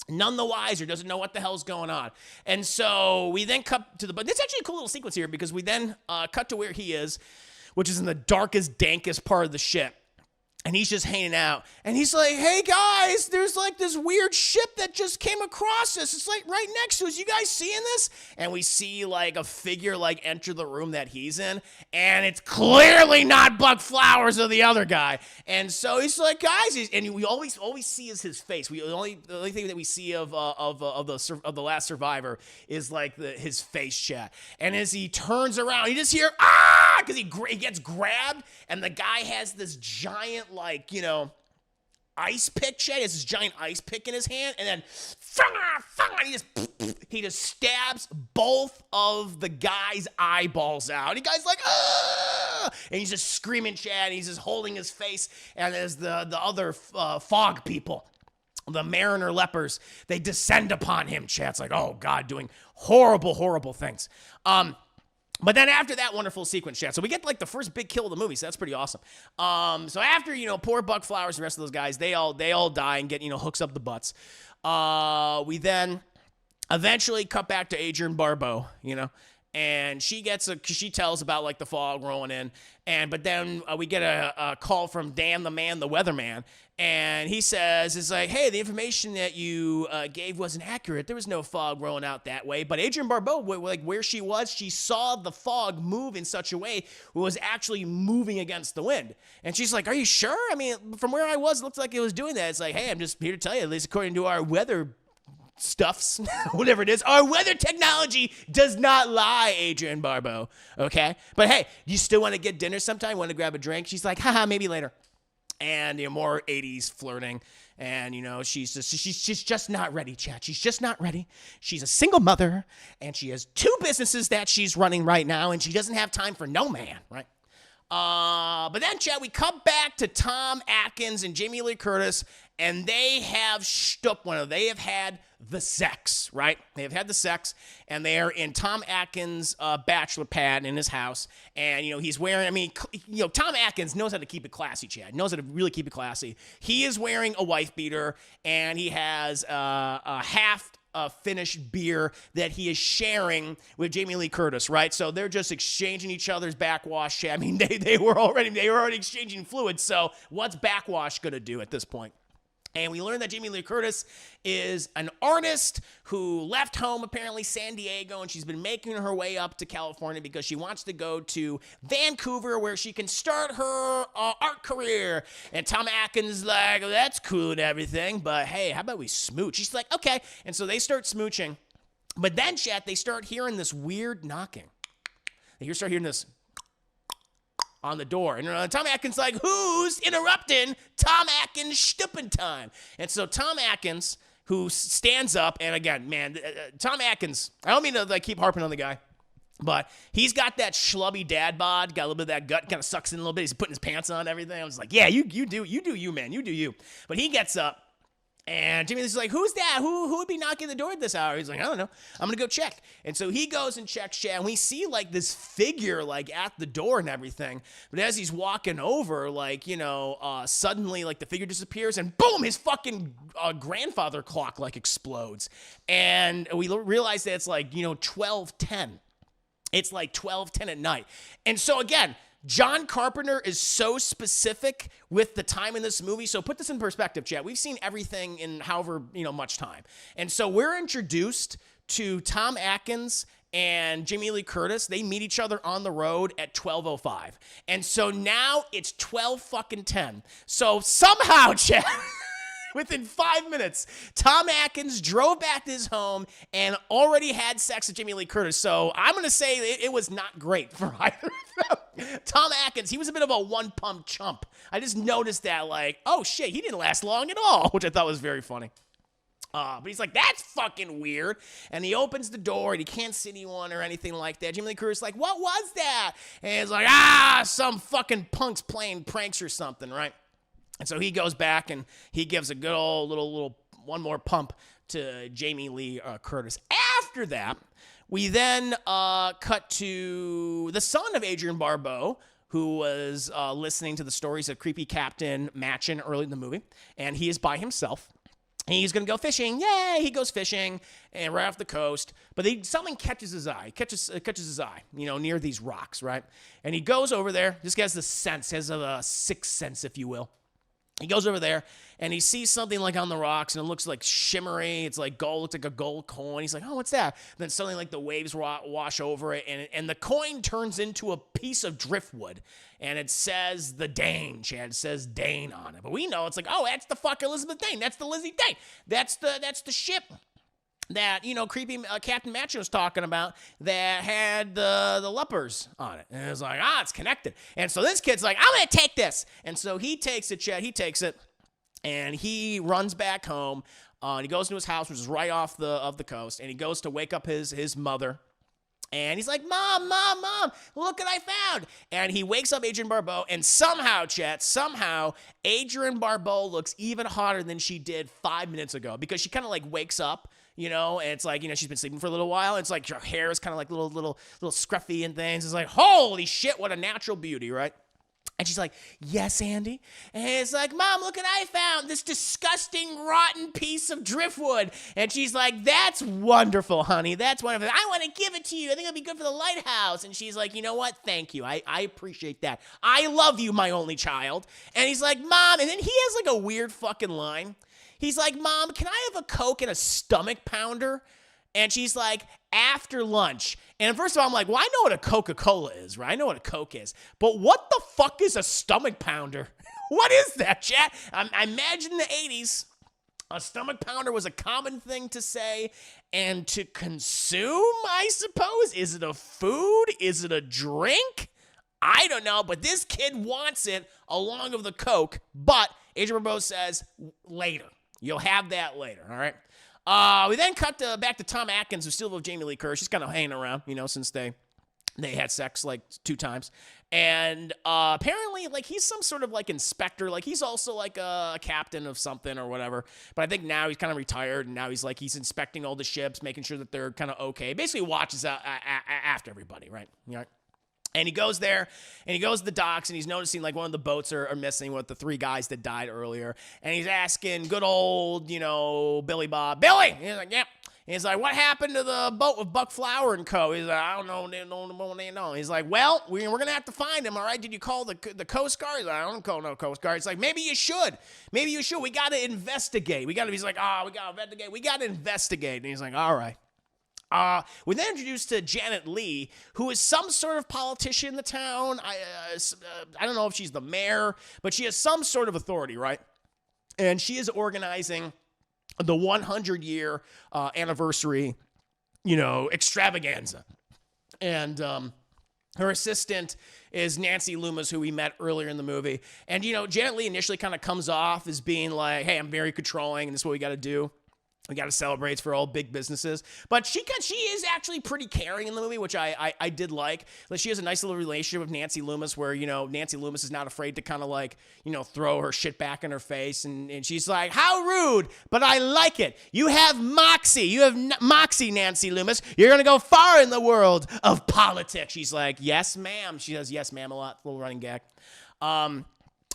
none the wiser, doesn't know what the hell's going on. And so we then cut to but it's actually a cool little sequence here because we then cut to where he is, which is in the darkest, dankest part of the ship. And he's just hanging out. And he's like, hey, guys, there's this weird ship that just came across us. It's right next to us. You guys seeing this? And we see a figure enter the room that he's in. And it's clearly not Buck Flowers or the other guy. And so he's like, guys, and we always see is his face. The only thing that we see of the last survivor is his face, chat. And as he turns around, you just hear, ah, because he gets grabbed. And the guy has this giant ice pick, chat. He has this giant ice pick in his hand, and then he just stabs both of the guy's eyeballs out. And the guy's like, ah! And he's just screaming, chat. And he's just holding his face, and there's the other fog people, the mariner lepers, they descend upon him, chat. It's like, oh God, doing horrible, horrible things. But then after that wonderful sequence, chat, so we get the first big kill of the movie, so that's pretty awesome. So after, poor Buck Flowers and the rest of those guys, they all die and get, hooks up the butts. We then eventually cut back to Adrienne Barbeau, and she tells about the fog rolling in, but then we get a call from Dan the Man, the weatherman, and he says, it's like, hey, the information that you gave wasn't accurate. There was no fog rolling out that way. But Adrienne Barbeau, where she was, she saw the fog move in such a way it was actually moving against the wind. And she's like, are you sure? I mean, from where I was, it looked like it was doing that. It's like, hey, I'm just here to tell you, at least according to our weather stuffs, whatever it is, our weather technology does not lie, Adrienne Barbeau, okay? But hey, you still want to get dinner sometime? Want to grab a drink? She's like, haha, maybe later. And more 80s flirting, and she's just not ready, chat. She's just not ready. She's a single mother, and she has 2 businesses that she's running right now, and she doesn't have time for no man, right? But then, chat, we cut back to Tom Atkins and Jamie Lee Curtis, and they have shtook one of them. They have had the sex, right? They have had the sex, and they are in Tom Atkins' bachelor pad in his house, and, he's wearing, Tom Atkins knows how to keep it classy, Chad. Knows how to really keep it classy. He is wearing a wife beater, and he has a half finished beer that he is sharing with Jamie Lee Curtis, right? So they're just exchanging each other's backwash, Chad. I mean, they were already exchanging fluids, so what's backwash gonna do at this point? And we learned that Jamie Lee Curtis is an artist who left home, apparently San Diego, and she's been making her way up to California because she wants to go to Vancouver where she can start her art career. And Tom Atkins is like, well, that's cool and everything, but hey, how about we smooch? She's like, okay. And so they start smooching. But then, chat, they start hearing this weird knocking. They start hearing this on the door. And Tom Atkins like, who's interrupting Tom Atkins stupping time? And so Tom Atkins, who stands up, and again, man, Tom Atkins, I don't mean to like keep harping on the guy, but he's got that schlubby dad bod, got a little bit of that gut, kind of sucks in a little bit. He's putting his pants on and everything. I was like, yeah, you do you, man. You do you. But he gets up. And Jimmy Lee's like, who's that? Who would be knocking the door at this hour? He's like, I don't know. I'm going to go check. And so he goes and checks, and we see, like, this figure, like, at the door and everything. But as he's walking over, like, suddenly, like, the figure disappears, and boom, his fucking grandfather clock, like, explodes. And we realize that it's, like, 12:10. It's, like, 12:10 at night. And so, again, John Carpenter is so specific with the time in this movie. So put this in perspective, chat. We've seen everything in however, much time. And so we're introduced to Tom Atkins and Jamie Lee Curtis. They meet each other on the road at 12:05. And so now it's 12:10. So somehow, chat, within 5 minutes, Tom Atkins drove back to his home and already had sex with Jamie Lee Curtis. So I'm going to say it was not great for either of them. Tom Atkins, he was a bit of a one-pump chump. I just noticed that, like, oh, shit, he didn't last long at all, which I thought was very funny. But he's like, that's fucking weird. And he opens the door and he can't see anyone or anything like that. Jamie Lee Curtis is like, what was that? And he's like, some fucking punk's playing pranks or something, right? And so he goes back and he gives a good old little one more pump to Jamie Lee Curtis. After that, we then cut to the son of Adrienne Barbeau, who was listening to the stories of creepy Captain Machen early in the movie. And he is by himself. He's going to go fishing. Yay! He goes fishing and right off the coast. But something catches his eye. Catches his eye, near these rocks, right? And he goes over there. This guy has the sense, has a sixth sense, if you will. He goes over there, and he sees something like on the rocks, and it looks like shimmery. It's like gold. Looks like a gold coin. He's like, oh, what's that? And then suddenly, like, the waves wash over it, and the coin turns into a piece of driftwood, and it says the Dane, Chad. It says Dane on it. But we know it's like, oh, that's the fucking Elizabeth Dane. That's the Lizzie Dane. That's the ship that, creepy Captain Machen was talking about that had the lepers on it. And it was like, it's connected. And so this kid's like, I'm going to take this. And so he takes it, Chet. He takes it, and he runs back home. And he goes to his house, which is right off the coast, and he goes to wake up his mother. And he's like, Mom, look what I found. And he wakes up Adrienne Barbeau, and somehow, Chet, Adrienne Barbeau looks even hotter than she did 5 minutes ago because she kind of like wakes up, and it's like, she's been sleeping for a little while. It's like her hair is kind of like little scruffy and things. It's like, holy shit, what a natural beauty, right? And she's like, yes, Andy. And it's like, Mom, look what I found, this disgusting, rotten piece of driftwood. And she's like, that's wonderful, honey. That's wonderful. I want to give it to you. I think it'll be good for the lighthouse. And she's like, you know what? Thank you. I appreciate that. I love you, my only child. And he's like, Mom. And then he has like a weird fucking line. He's like, Mom, can I have a Coke and a stomach pounder? And she's like, after lunch. And first of all, I'm like, well, I know what a Coca-Cola is, right? I know what a Coke is. But what the fuck is a stomach pounder? What is that, chat? I imagine in the 80s, a stomach pounder was a common thing to say and to consume, I suppose. Is it a food? Is it a drink? I don't know, but this kid wants it along with the Coke. But Adrienne Barbeau says, later. You'll have that later, all right? We then cut back to Tom Atkins, who's still with Jamie Lee Curtis. She's kind of hanging around, since they had sex like 2 times. And apparently, like, he's some sort of like inspector. Like, he's also like a captain of something or whatever. But I think now he's kind of retired, and now he's inspecting all the ships, making sure that they're kind of okay. Basically watches after everybody, right? And he goes there, and he goes to the docks, and he's noticing, like, one of the boats are missing with the 3 guys that died earlier. And he's asking good old, Billy Bob, Billy! And he's like, yeah. And he's like, what happened to the boat with Buck Flower and co? He's like, I don't know. No. He's like, well, we're going to have to find him, all right? Did you call the Coast Guard? He's like, I don't call no Coast Guard. He's like, maybe you should. We got to investigate. He's like, we got to investigate. We got to investigate. And he's like, all right. We're then introduced to Janet Leigh, who is some sort of politician in the town. I don't know if she's the mayor, but she has some sort of authority, right? And she is organizing the 100-year anniversary, extravaganza. And her assistant is Nancy Loomis, who we met earlier in the movie. And, Janet Leigh initially kind of comes off as being like, hey, I'm very controlling, and this is what we got to do. We got to celebrate. It's for all big businesses. But she is actually pretty caring in the movie, which I did like. Like, she has a nice little relationship with Nancy Loomis where, Nancy Loomis is not afraid to kind of like, throw her shit back in her face. And she's like, how rude, but I like it. You have moxie. You have moxie, Nancy Loomis. You're going to go far in the world of politics. She's like, yes, ma'am. She says, yes, ma'am, a lot. Little running gag.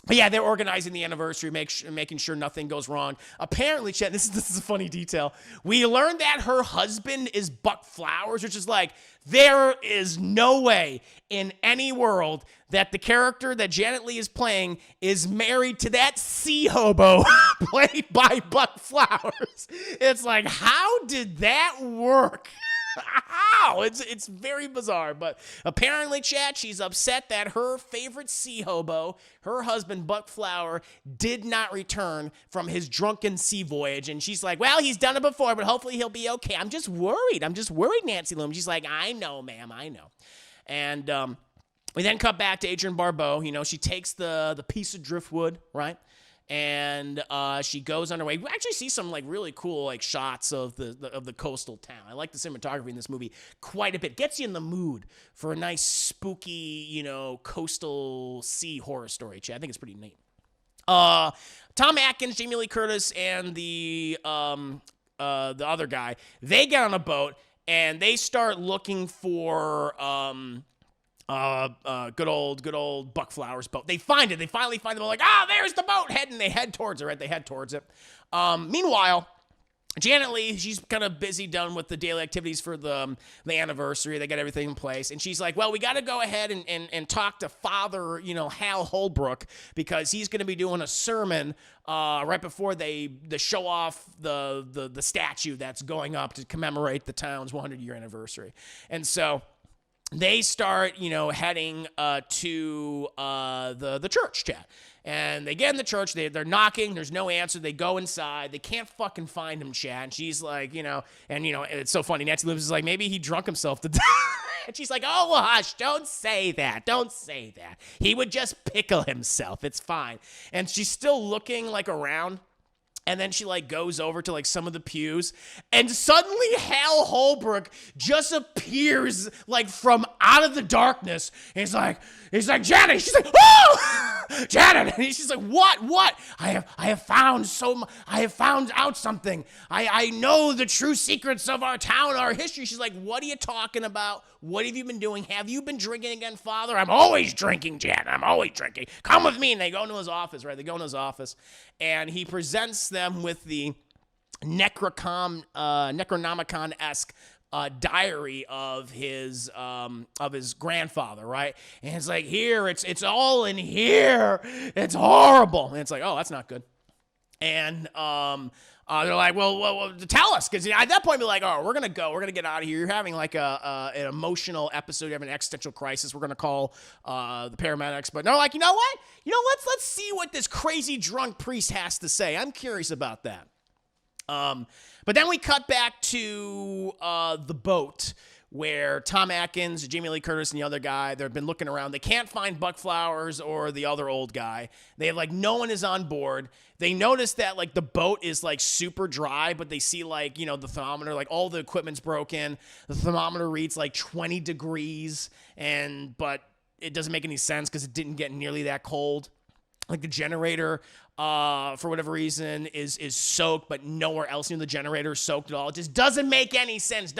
But yeah, they're organizing the anniversary, making sure nothing goes wrong. Apparently, Chet, this is a funny detail. We learned that her husband is Buck Flowers, which is like, there is no way in any world that the character that Janet Leigh is playing is married to that sea hobo played by Buck Flowers. It's like, how did that work? How? It's very bizarre, but apparently, Chad, she's upset that her favorite sea hobo, her husband, Buck Flower, did not return from his drunken sea voyage, and she's like, well, he's done it before, but hopefully he'll be okay. I'm just worried, Nancy Loomis. She's like, I know, ma'am, I know. And we then cut back to Adrienne Barbeau. She takes the piece of driftwood, right? And she goes underway. We actually see some like really cool like shots of the coastal town. I like the cinematography in this movie quite a bit. Gets you in the mood for a nice spooky, coastal sea horror story. I think it's pretty neat. Tom Atkins, Jamie Lee Curtis, and the other guy, they get on a boat and they start looking for good old Buck Flowers boat. They find it. They finally find them. They're like, there's the boat. They head towards it, right? They head towards it. Meanwhile, Janet Leigh, she's kind of busy done with the daily activities for the anniversary. They got everything in place. And she's like, well, we got to go ahead and talk to Father, Hal Holbrook, because he's going to be doing a sermon right before they show off the statue that's going up to commemorate the town's 100-year anniversary. And so they start, heading to the church, Chad. And they get in the church. They're knocking. There's no answer. They go inside. They can't fucking find him, Chad. And she's like, it's so funny. Nancy Loomis is like, maybe he drunk himself to death. And she's like, oh, well, hush, don't say that. Don't say that. He would just pickle himself. It's fine. And she's still looking like around. And then she like goes over to like some of the pews, and suddenly Hal Holbrook just appears like from out of the darkness. And he's like, Janet. She's like, oh, Janet. And she's like, what? I have found out something. I know the true secrets of our town, our history. She's like, what are you talking about? What have you been doing? Have you been drinking again, Father? I'm always drinking, Janet. I'm always drinking. Come with me. And they go into his office, right? They go into his office, and he presents them with the Necronomicon-esque diary of his grandfather, right? And it's like, here, it's all in here. It's horrible. And it's like, oh, that's not good. And they're like, well, tell us, because at that point, be like, oh, we're gonna get out of here. You're having like an emotional episode, you have an existential crisis. We're gonna call the paramedics, but they're like, you know what? Let's see what this crazy drunk priest has to say. I'm curious about that. But then we cut back to the boat, where Tom Atkins, Jamie Lee Curtis, and the other guy, they've been looking around. They can't find Buck Flowers or the other old guy. They have like, no one is on board. They notice that like the boat is like super dry, but they see like, the thermometer, like all the equipment's broken. The thermometer reads like 20 degrees, but it doesn't make any sense because it didn't get nearly that cold. like the generator, for whatever reason, is soaked, but nowhere else near the generator is soaked at all. It just doesn't make any sense.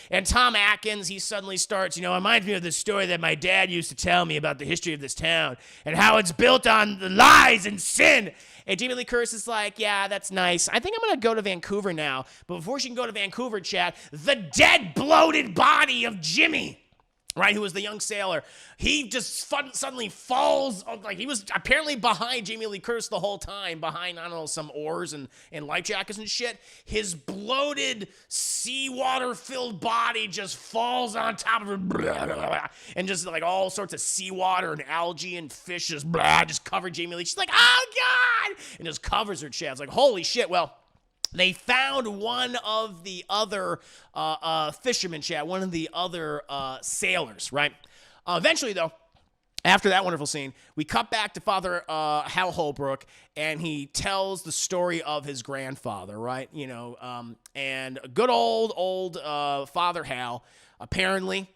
And Tom Atkins, he suddenly starts, it reminds me of the story that my dad used to tell me about the history of this town and how it's built on the lies and sin. And Jamie Lee Curtis is like, yeah, that's nice. I think I'm going to go to Vancouver now. But before she can go to Vancouver, Chad, the dead, bloated body of Jimmy, right, who was the young sailor, he just suddenly falls, like he was apparently behind Jamie Lee Curtis the whole time, behind, I don't know, some oars and life jackets and shit. His bloated, seawater-filled body just falls on top of her, and just like all sorts of seawater and algae and fish just cover Jamie Lee. She's like, oh, God! And just covers her chest. Like, holy shit, well, they found one of the other fishermen, Chad, one of the other sailors, right? Eventually, though, after that wonderful scene, we cut back to Father Hal Holbrook, and he tells the story of his grandfather, right? And good old Father Hal, apparently,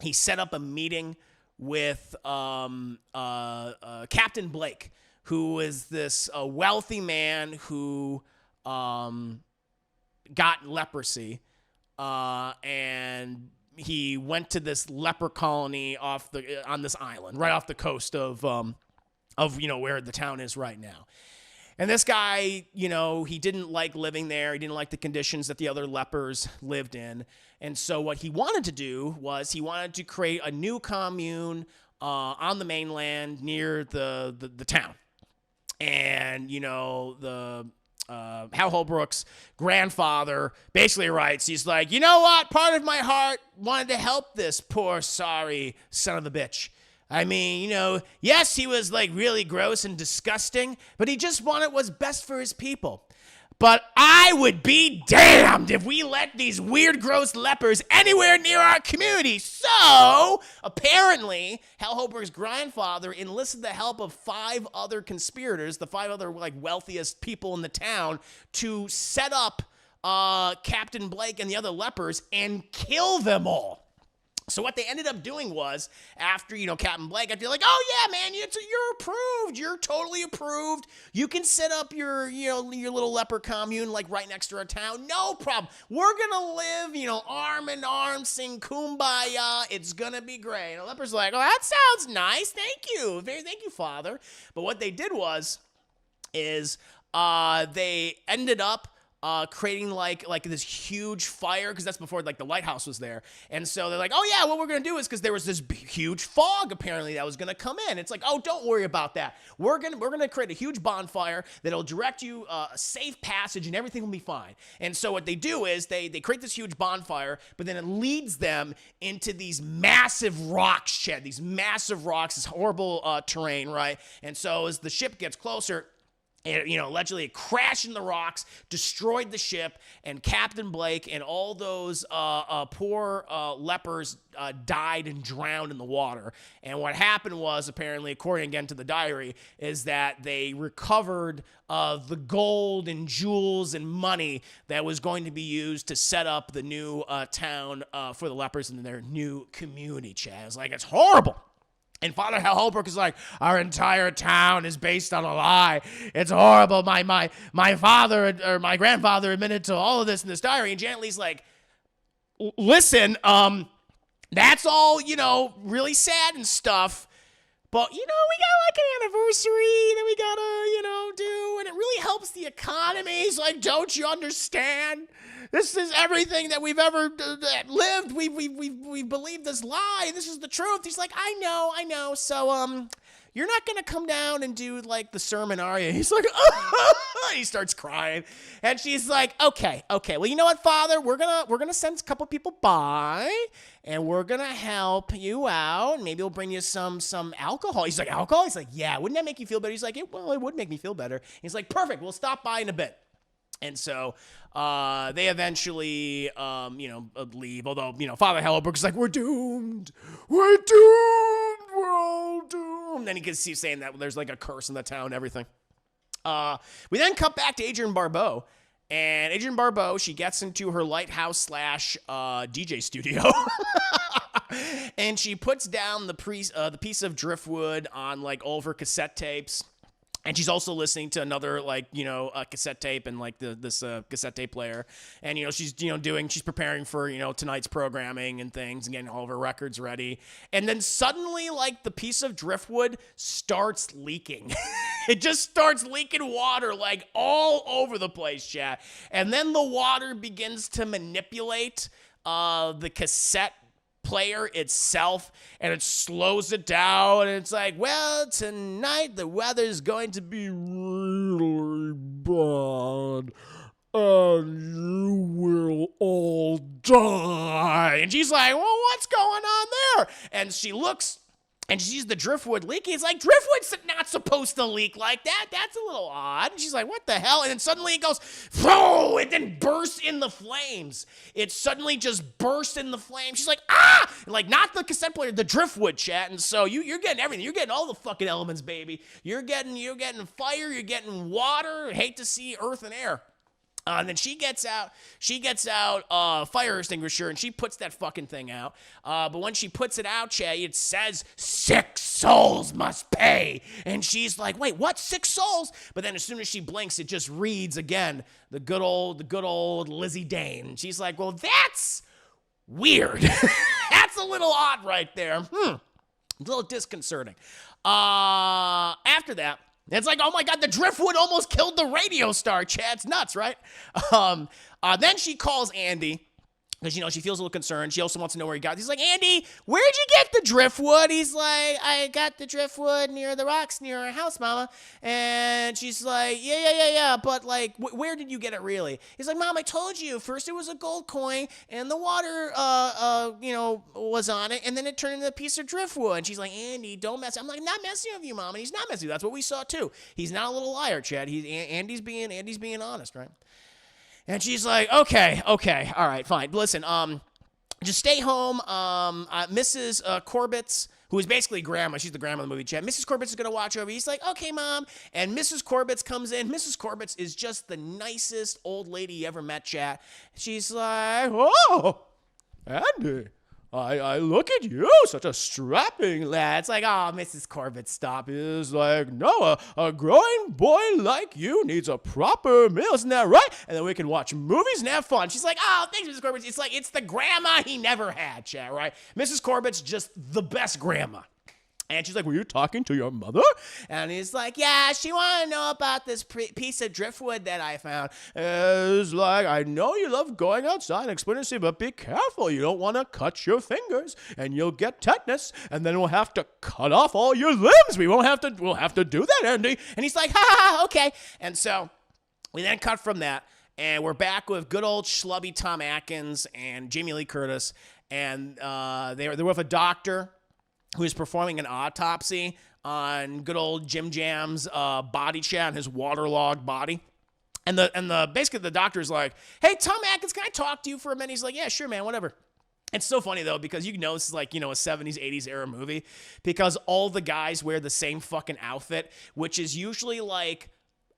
he set up a meeting with Captain Blake, who is this wealthy man who got leprosy, and he went to this leper colony on this island, right off the coast of where the town is right now. And this guy, he didn't like living there. He didn't like the conditions that the other lepers lived in. And so what he wanted to do was he wanted to create a new commune on the mainland near the town. And, Hal Holbrook's grandfather basically writes, he's like, you know what? Part of my heart wanted to help this poor, sorry son of a bitch. I mean, yes, he was like really gross and disgusting, but he just wanted what's best for his people. But I would be damned if we let these weird, gross lepers anywhere near our community. So, apparently, Hal Holbrook's grandfather enlisted the help of 5 other conspirators, the 5 other wealthiest people in the town, to set up Captain Blake and the other lepers and kill them all. So what they ended up doing was, after, Captain Blake, I'd be like, oh, yeah, man, you're approved. You're totally approved. You can set up your little leper commune, like, right next to our town. No problem. We're going to live, arm in arm, sing Kumbaya. It's going to be great. And the leper's like, oh, that sounds nice. Thank you. Thank you, Father. But what they did is they ended up creating like this huge fire, because that's before the lighthouse was there. And so they're like, oh yeah, what we're gonna do is, because there was this huge fog apparently that was gonna come in. It's like, oh, don't worry about that. We're gonna create a huge bonfire that'll direct you a safe passage, and everything will be fine. And so what they do is they create this huge bonfire, but then it leads them into these massive rocks, Chad. These massive rocks, this horrible terrain, right? And so as the ship gets closer, it, allegedly it crashed in the rocks, destroyed the ship, and Captain Blake and all those poor lepers died and drowned in the water. And what happened was, apparently, according again to the diary, is that they recovered the gold and jewels and money that was going to be used to set up the new town for the lepers in their new community, Chad. It's like, it's horrible. And Father Hal Holbrook is like, our entire town is based on a lie. It's horrible. My father or my grandfather admitted to all of this in this diary. And Janet Leigh's like, listen, that's all, really sad and stuff. But, we got an anniversary that we gotta, do. And it really helps the economy. He's like, don't you understand? This is everything that we've ever lived. We believed this lie. This is the truth. He's like, I know. So, you're not going to come down and do, the sermon, are you? He's like, he starts crying. And she's like, okay. Well, you know what, Father? We're going to send a couple people by, and we're going to help you out. And maybe we'll bring you some alcohol. He's like, alcohol? He's like, yeah. Wouldn't that make you feel better? He's like, well, it would make me feel better. He's like, perfect. We'll stop by in a bit. And so they eventually, leave. Although, Father Hal Holbrook is like, we're doomed. We're all doomed. And he can see saying that there's a curse in the town and everything. We then cut back to Adrienne Barbeau. And Adrienne Barbeau, she gets into her lighthouse / DJ studio. And she puts down the piece of driftwood on like all of her cassette tapes. And she's also listening to another, like, cassette tape and like this cassette tape player. And, she's preparing for, tonight's programming and things and getting all of her records ready. And then suddenly, like, the piece of driftwood starts leaking. It just starts leaking water, like, all over the place, chat. And then the water begins to manipulate the cassette player itself, and it slows it down, and it's like, well, tonight the weather's going to be really bad, and you will all die. And she's like, well, what's going on there? And she looks, and she sees the driftwood leaking. It's like, driftwood's not supposed to leak like that. That's a little odd. And she's like, what the hell? And then suddenly it goes, whoa, it then bursts in the flames. It suddenly just bursts in the flames. She's like, ah! And like, not the cassette player, the driftwood, chat. And so you're getting everything. You're getting all the fucking elements, baby. You're getting fire. You're getting water. Hate to see earth and air. And then she gets out a fire extinguisher, and she puts that fucking thing out. But when she puts it out, Che, it says 6 souls must pay. And she's like, wait, what? 6 souls? But then as soon as she blinks, it just reads again, the good old Lizzie Dane. And she's like, well, that's weird. That's a little odd right there. A little disconcerting. After that, it's like, oh my God, the driftwood almost killed the radio star. Chad's nuts, right? Then she calls Andy because, she feels a little concerned. She also wants to know where he got it. He's like, Andy, where'd you get the driftwood? He's like, I got the driftwood near the rocks near our house, Mama. And she's like, yeah. But, like, where did you get it really? He's like, Mom, I told you. First it was a gold coin and the water, was on it. And then it turned into a piece of driftwood. And she's like, Andy, don't mess. I'm like, not messing with you, Mom. And he's not messing with you. That's what we saw, too. He's not a little liar, Chad. Andy's being honest, right? And she's like, okay, all right, fine. Listen, just stay home. Mrs. Corbett's, who is basically grandma, she's the grandma of the movie, Chad. Mrs. Corbett's is going to watch over. He's like, okay, Mom. And Mrs. Corbett's comes in. Mrs. Corbett's is just the nicest old lady you ever met, Chad. She's like, oh, Andy, I look at you, such a strapping lad. It's like, oh, Mrs. Corbett, stop. He's like, no, a growing boy like you needs a proper meal, isn't that right? And then we can watch movies and have fun. She's like, oh, thanks, Mrs. Corbett. It's like, it's the grandma he never had, chat, right? Mrs. Corbett's just the best grandma. And she's like, were you talking to your mother? And he's like, yeah, she wanted to know about this piece of driftwood that I found. It's like, I know you love going outside and exploring, but be careful. You don't want to cut your fingers and you'll get tetanus. And then we'll have to cut off all your limbs. We'll have to do that, Andy. And he's like, ha, okay. And so we then cut from that. And we're back with good old schlubby Tom Atkins and Jamie Lee Curtis. And they're with a doctor who is performing an autopsy on good old Jim Jam's body, chat, his waterlogged body. And basically the doctor's like, hey, Tom Atkins, can I talk to you for a minute? He's like, yeah, sure, man, whatever. It's so funny, though, because you know this is like, a 70s, 80s era movie, because all the guys wear the same fucking outfit, which is usually like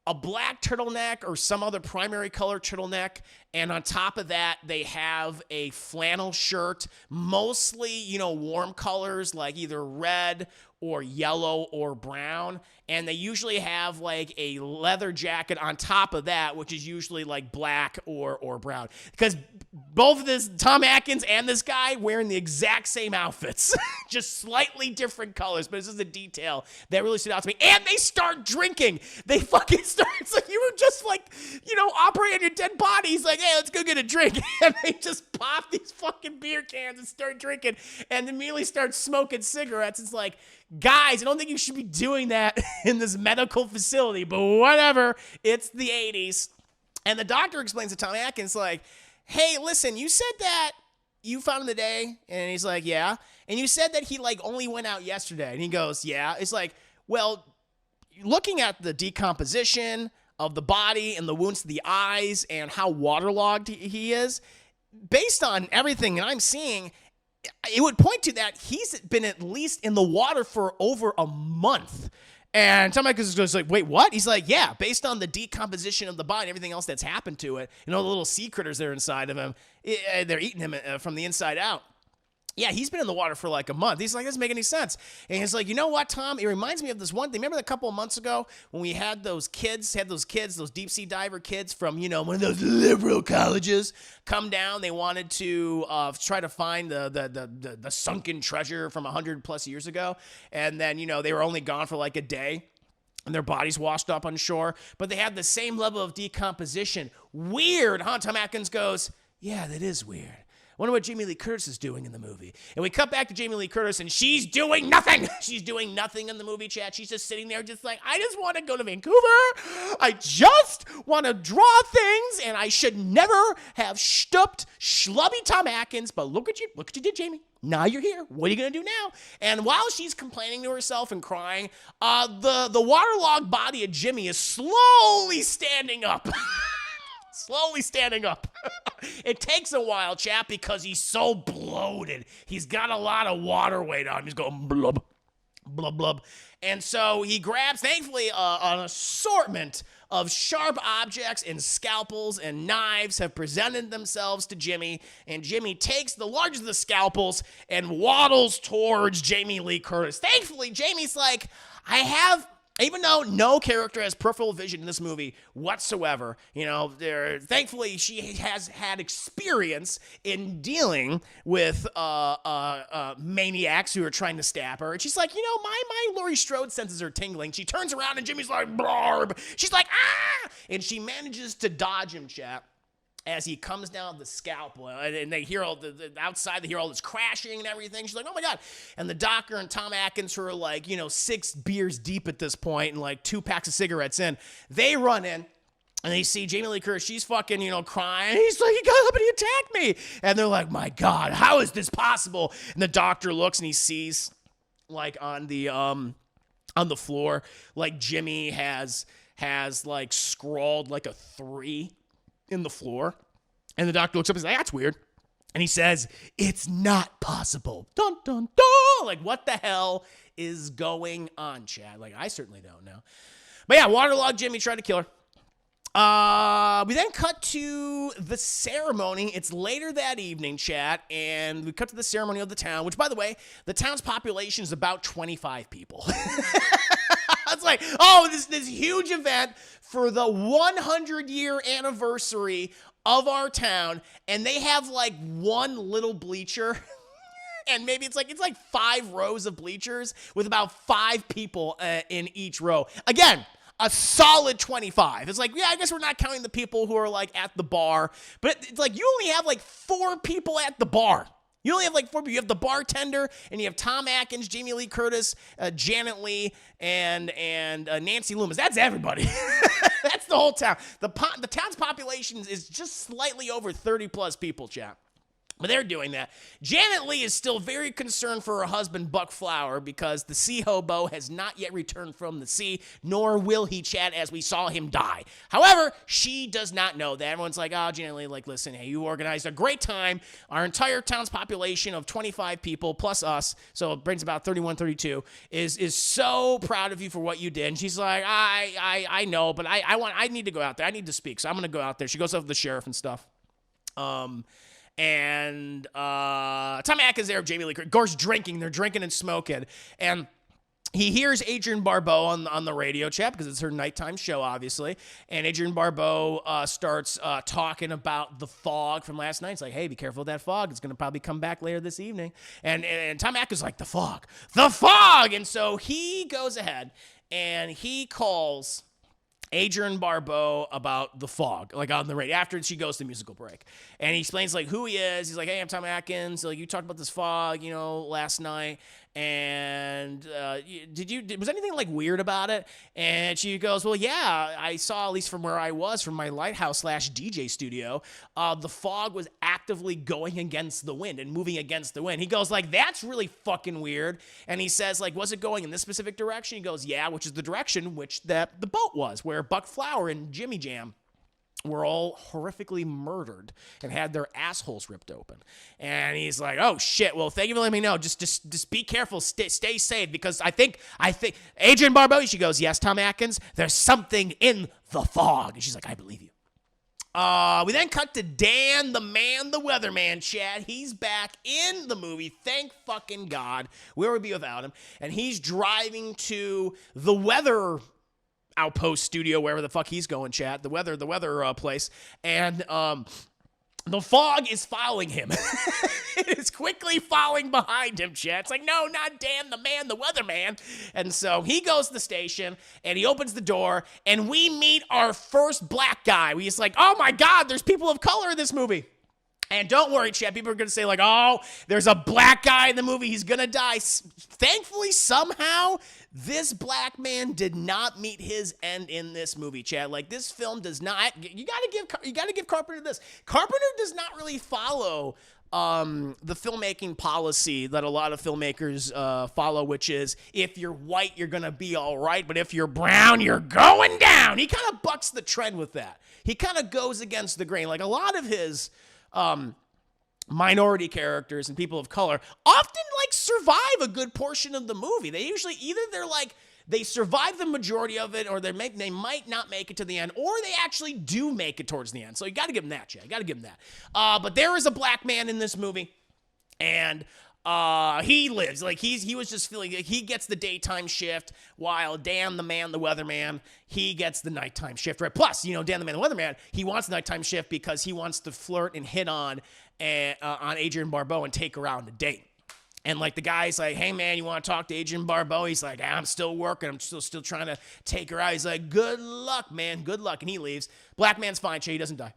a black turtleneck or some other primary color turtleneck. And on top of that, they have a flannel shirt, mostly, warm colors like either red or yellow or brown. And they usually have like a leather jacket on top of that, which is usually like black or brown. Because both of this, Tom Atkins and this guy, wearing the exact same outfits, just slightly different colors. But this is a detail that really stood out to me. And they start drinking. They fucking start. It's like you were just like, operating on your dead body. He's like, hey, let's go get a drink. And they just pop these fucking beer cans and start drinking and immediately start smoking cigarettes. It's like, guys, I don't think you should be doing that in this medical facility, but whatever. It's the 80s. And the doctor explains to Tom Atkins, like, hey, listen, you said that you found him today. And he's like, yeah. And you said that he like only went out yesterday. And he goes, yeah. It's like, well, looking at the decomposition of the body and the wounds to the eyes and how waterlogged he is, based on everything that I'm seeing, it would point to that he's been at least in the water for over a month. And Tom Atkins is like, wait, what? He's like, yeah, based on the decomposition of the body and everything else that's happened to it, the little sea critters that are inside of him, they're eating him from the inside out. Yeah, he's been in the water for like a month. He's like, doesn't make any sense. And he's like, you know what, Tom? It reminds me of this one thing. Remember a couple of months ago when we had those deep sea diver kids from, one of those liberal colleges come down. They wanted to try to find the sunken treasure from 100 plus years ago. And then, they were only gone for like a day. And their bodies washed up on shore. But they had the same level of decomposition. Weird, huh? Tom Atkins goes, yeah, that is weird. Wonder what Jamie Lee Curtis is doing in the movie. And we cut back to Jamie Lee Curtis, and she's doing nothing. She's doing nothing in the movie, chat. She's just sitting there just like, I just want to go to Vancouver. I just want to draw things, and I should never have stooped schlubby Tom Atkins. But look what you did, Jamie. Now you're here. What are you going to do now? And while she's complaining to herself and crying, the waterlogged body of Jimmy is slowly standing up. Slowly standing up. It takes a while, chap, because he's so bloated. He's got a lot of water weight on him. He's going blub, blub, blub. And so he grabs, thankfully, an assortment of sharp objects and scalpels and knives have presented themselves to Jimmy. And Jimmy takes the largest of the scalpels and waddles towards Jamie Lee Curtis. Thankfully, Jamie's like, even though no character has peripheral vision in this movie whatsoever, thankfully she has had experience in dealing with maniacs who are trying to stab her. And she's like, my Laurie Strode senses are tingling. She turns around and Jimmy's like, blarb. She's like, ah! And she manages to dodge him, chap, as he comes down the scalpel, and they hear outside, they hear all this crashing and everything. She's like, oh my God. And the doctor and Tom Atkins, who are like, 6 beers deep at this point and like 2 packs of cigarettes in, they run in. And they see Jamie Lee Curtis, she's fucking, crying. He's like, you got somebody attack me. And they're like, my God, how is this possible? And the doctor looks and he sees, like, on the floor, like Jimmy has like scrawled like a 3 in the floor. And the doctor looks up and he's like, that's weird. And he says, it's not possible. Dun, dun, dun. Like, what the hell is going on, Chad? Like, I certainly don't know. But yeah, waterlogged Jimmy tried to kill her. We then cut to the ceremony. It's later that evening, chat, and we cut to the ceremony of the town, which, by the way, the town's population is about 25 people. It's like, this huge event for the 100-year anniversary of our town, and they have like one little bleacher. And maybe it's like 5 rows of bleachers with about 5 people in each row. Again, a solid 25. It's like, yeah, I guess we're not counting the people who are like at the bar, but it's like you only have like 4 people at the bar. You only have like 4 people. You have the bartender, and you have Tom Atkins, Jamie Lee Curtis, Janet Leigh, and Nancy Loomis. That's everybody. That's the whole town. The town's population is just slightly over 30 plus people, chap. But they're doing that. Janet Leigh is still very concerned for her husband, Buck Flower, because the sea hobo has not yet returned from the sea, nor will he, Chad, as we saw him die. However, she does not know that. Everyone's like, Janet Leigh, like, listen, hey, you organized a great time. Our entire town's population of 25 people, plus us, so it brings about 31, 32, is so proud of you for what you did. And she's like, I know, but I need to go out there. I need to speak, so I'm going to go out there. She goes up with the sheriff and stuff. And Tom Atkins there, Jamie Lee Curtis, of course, drinking. They're drinking and smoking. And he hears Adrienne Barbeau on the radio chat because it's her nighttime show, obviously. And Adrienne Barbeau starts talking about the fog from last night. It's like, hey, be careful of that fog. It's going to probably come back later this evening. And Tom Atkins is like, the fog. And so he goes ahead and he calls Adrienne Barbeau about the fog, like on the radio, after she goes to musical break. And he explains like who he is. He's like, hey, I'm Tom Atkins. Like, you talked about this fog, last night. And was anything like weird about it? And she goes, well, yeah, I saw, at least from where I was, from my lighthouse/DJ studio, the fog was actively going against the wind and moving against the wind. He goes like, that's really fucking weird. And he says like, was it going in this specific direction? He goes, yeah, which is the direction which the boat was, where Buck Flower and Jimmy Jam were all horrifically murdered and had their assholes ripped open. And he's like, oh shit, well, thank you for letting me know. Just be careful, stay safe, because I think Adrienne Barbeau, she goes, yes, Tom Atkins, there's something in the fog. And she's like, I believe you. We then cut to Dan, the man, the weatherman, Chad. He's back in the movie. Thank fucking God. Where would we be without him? And he's driving to the weather outpost studio, wherever the fuck he's going, Chad. The weather place. And the fog is following him. It is quickly following behind him, Chad. It's like, no, not Dan, the man, the weatherman. And so he goes to the station, and he opens the door, and we meet our first black guy. He's like, oh my God, there's people of color in this movie. And don't worry, Chad, people are going to say like, oh, there's a black guy in the movie. He's going to die. Thankfully, somehow, this black man did not meet his end in this movie, Chad. Like, this film does not, you got to give Carpenter this. Carpenter does not really follow the filmmaking policy that a lot of filmmakers follow, which is if you're white, you're going to be all right, but if you're brown, you're going down. He kind of bucks the trend with that. He kind of goes against the grain. Like a lot of his minority characters and people of color often like survive a good portion of the movie. They usually they survive the majority of it, or they might not make it to the end, or they actually do make it towards the end. So you got to give him that, Chad. You got to give him that. But there is a black man in this movie, and he lives. Like he was just feeling like he gets the daytime shift, while Dan, the man, the weatherman, he gets the nighttime shift, right? Plus, Dan, the man, the weatherman, he wants the nighttime shift because he wants to flirt and hit on Adrienne Barbeau and take her out on a date. And like the guy's like, hey man, you want to talk to Adrienne Barbeau? He's like, I'm still working. I'm still trying to take her out. He's like, good luck, man. Good luck. And he leaves. Black man's fine. He doesn't die.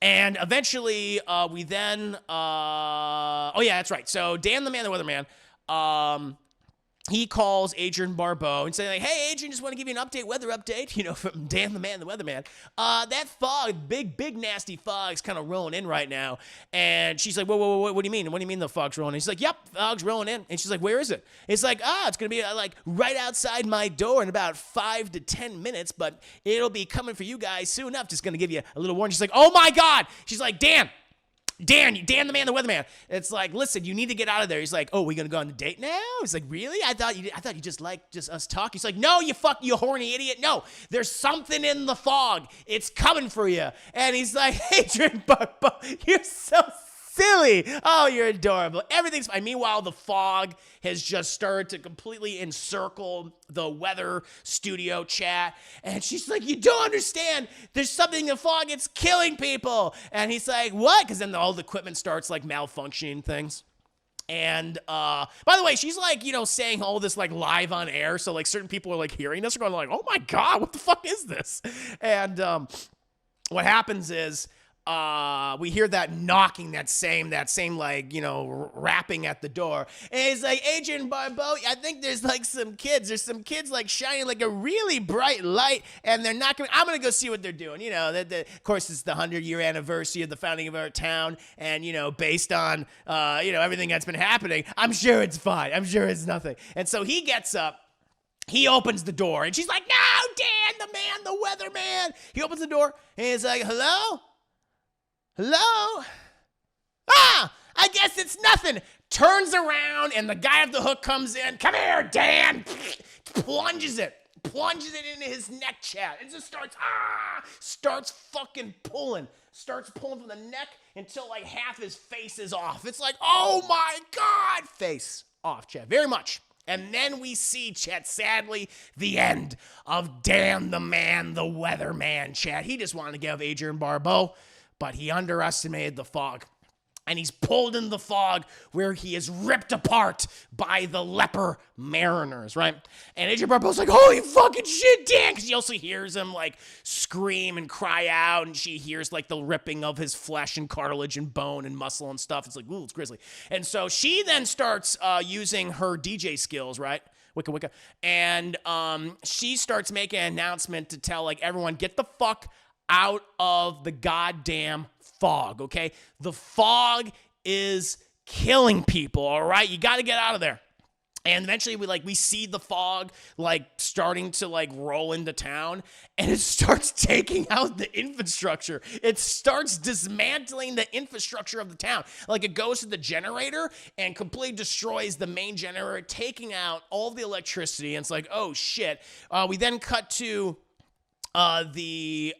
And eventually we then, oh yeah, that's right. So Dan, the man, the weatherman, he calls Adrienne Barbeau and saying like, hey, Adrienne, just want to give you an update, weather update, from Dan, the man, the weatherman. That fog, big, nasty fog is kind of rolling in right now. And she's like, whoa, what do you mean? What do you mean the fog's rolling in? He's like, yep, fog's rolling in. And she's like, where is it? It's like, it's going to be like right outside my door in about 5 to 10 minutes, but it'll be coming for you guys soon enough. Just going to give you a little warning. She's like, oh my God. She's like, Dan, the man, the weatherman. It's like, listen, you need to get out of there. He's like, oh, we gonna go on the date now? He's like, really? I thought you just liked us talk. He's like, no, you horny idiot. No, there's something in the fog. It's coming for you. And he's like, Adrienne Barbeau, you're so silly. Oh, you're adorable. Everything's fine. Meanwhile, the fog has just started to completely encircle the weather studio chat. And she's like, you don't understand. There's something in the fog. It's killing people. And he's like, what? Because then all the equipment starts like malfunctioning things. And by the way, she's like, saying all this like live on air. So like certain people are like hearing this are going like, oh my God, what the fuck is this? And what happens is, we hear that knocking, that same like, rapping at the door. And it's like, Adrienne Barbeau, I think there's some kids like shining like a really bright light, and they're not I'm going to go see what they're doing. Of course, it's the 100-year anniversary of the founding of our town. And, based on, everything that's been happening, I'm sure it's fine. I'm sure it's nothing. And so he gets up. He opens the door, and she's like, no, Dan, the man, the weatherman. He opens the door, and he's like, hello? I guess it's nothing. Turns around, and the guy at the hook comes in. Come here, Dan. Plunges it into his neck, chat. It just starts fucking pulling. Starts pulling from the neck until like half his face is off. It's like, oh my God. Face off, chat. Very much. And then we see, chat, sadly, the end of Dan, the man, the weatherman, chat. He just wanted to give Adrienne Barbeau, but he underestimated the fog. And he's pulled in the fog where he is ripped apart by the leper mariners, right? And Adrienne Barbeau's like, holy fucking shit, Dan! Because she also hears him, like, scream and cry out, and she hears, like, the ripping of his flesh and cartilage and bone and muscle and stuff. It's like, ooh, it's grisly. And so she then starts using her DJ skills, right? Wicca. And she starts making an announcement to tell, like, everyone, get the fuck out of the goddamn fog, okay? The fog is killing people, all right? You got to get out of there. And eventually we see the fog like starting to like roll into town, and it starts taking out the infrastructure. It starts dismantling the infrastructure of the town. Like it goes to the generator and completely destroys the main generator, taking out all of the electricity. And it's like, oh shit. We then cut to the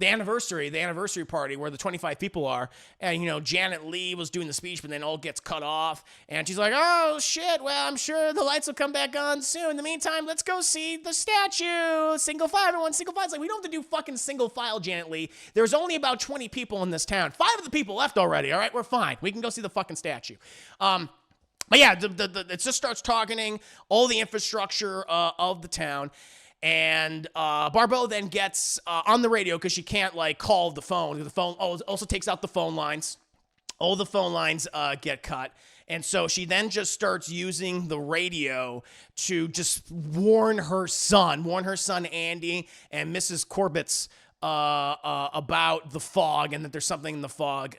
anniversary party where the 25 people are, and Janet Leigh was doing the speech, but then all gets cut off, and she's like, oh shit, well, I'm sure the lights will come back on soon. In the meantime, let's go see the statue. Single file, everyone, single file. It's like, we don't have to do fucking single file, Janet Leigh. There's only about 20 people in this town. 5 of the people left already. All right, we're fine. We can go see the fucking statue. But yeah, it just starts targeting all the infrastructure of the town. And Barbeau then gets on the radio because she can't call the phone. The phone also takes out the phone lines. All the phone lines get cut. And so she then just starts using the radio to just warn her son Andy and Mrs. Corbett's about the fog and that there's something in the fog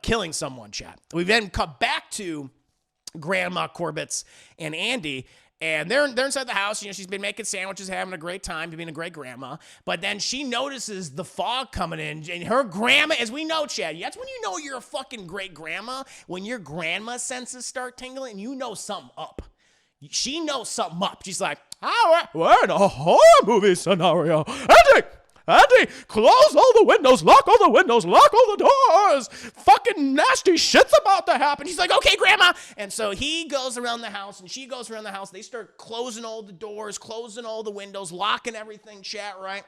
killing someone, chat. We then cut back to Grandma Corbett's and Andy. And they're inside the house. She's been making sandwiches, having a great time, being a great grandma. But then she notices the fog coming in. And her grandma, as we know, Chad, that's when you know you're a fucking great grandma. When your grandma's senses start tingling and you know something up. She knows something up. She's like, we're in a horror movie scenario. Andy, close all the windows, lock all the windows, lock all the doors. Fucking nasty shit's about to happen. She's like, okay, Grandma. And so he goes around the house and she goes around the house. They start closing all the doors, closing all the windows, locking everything, chat, right?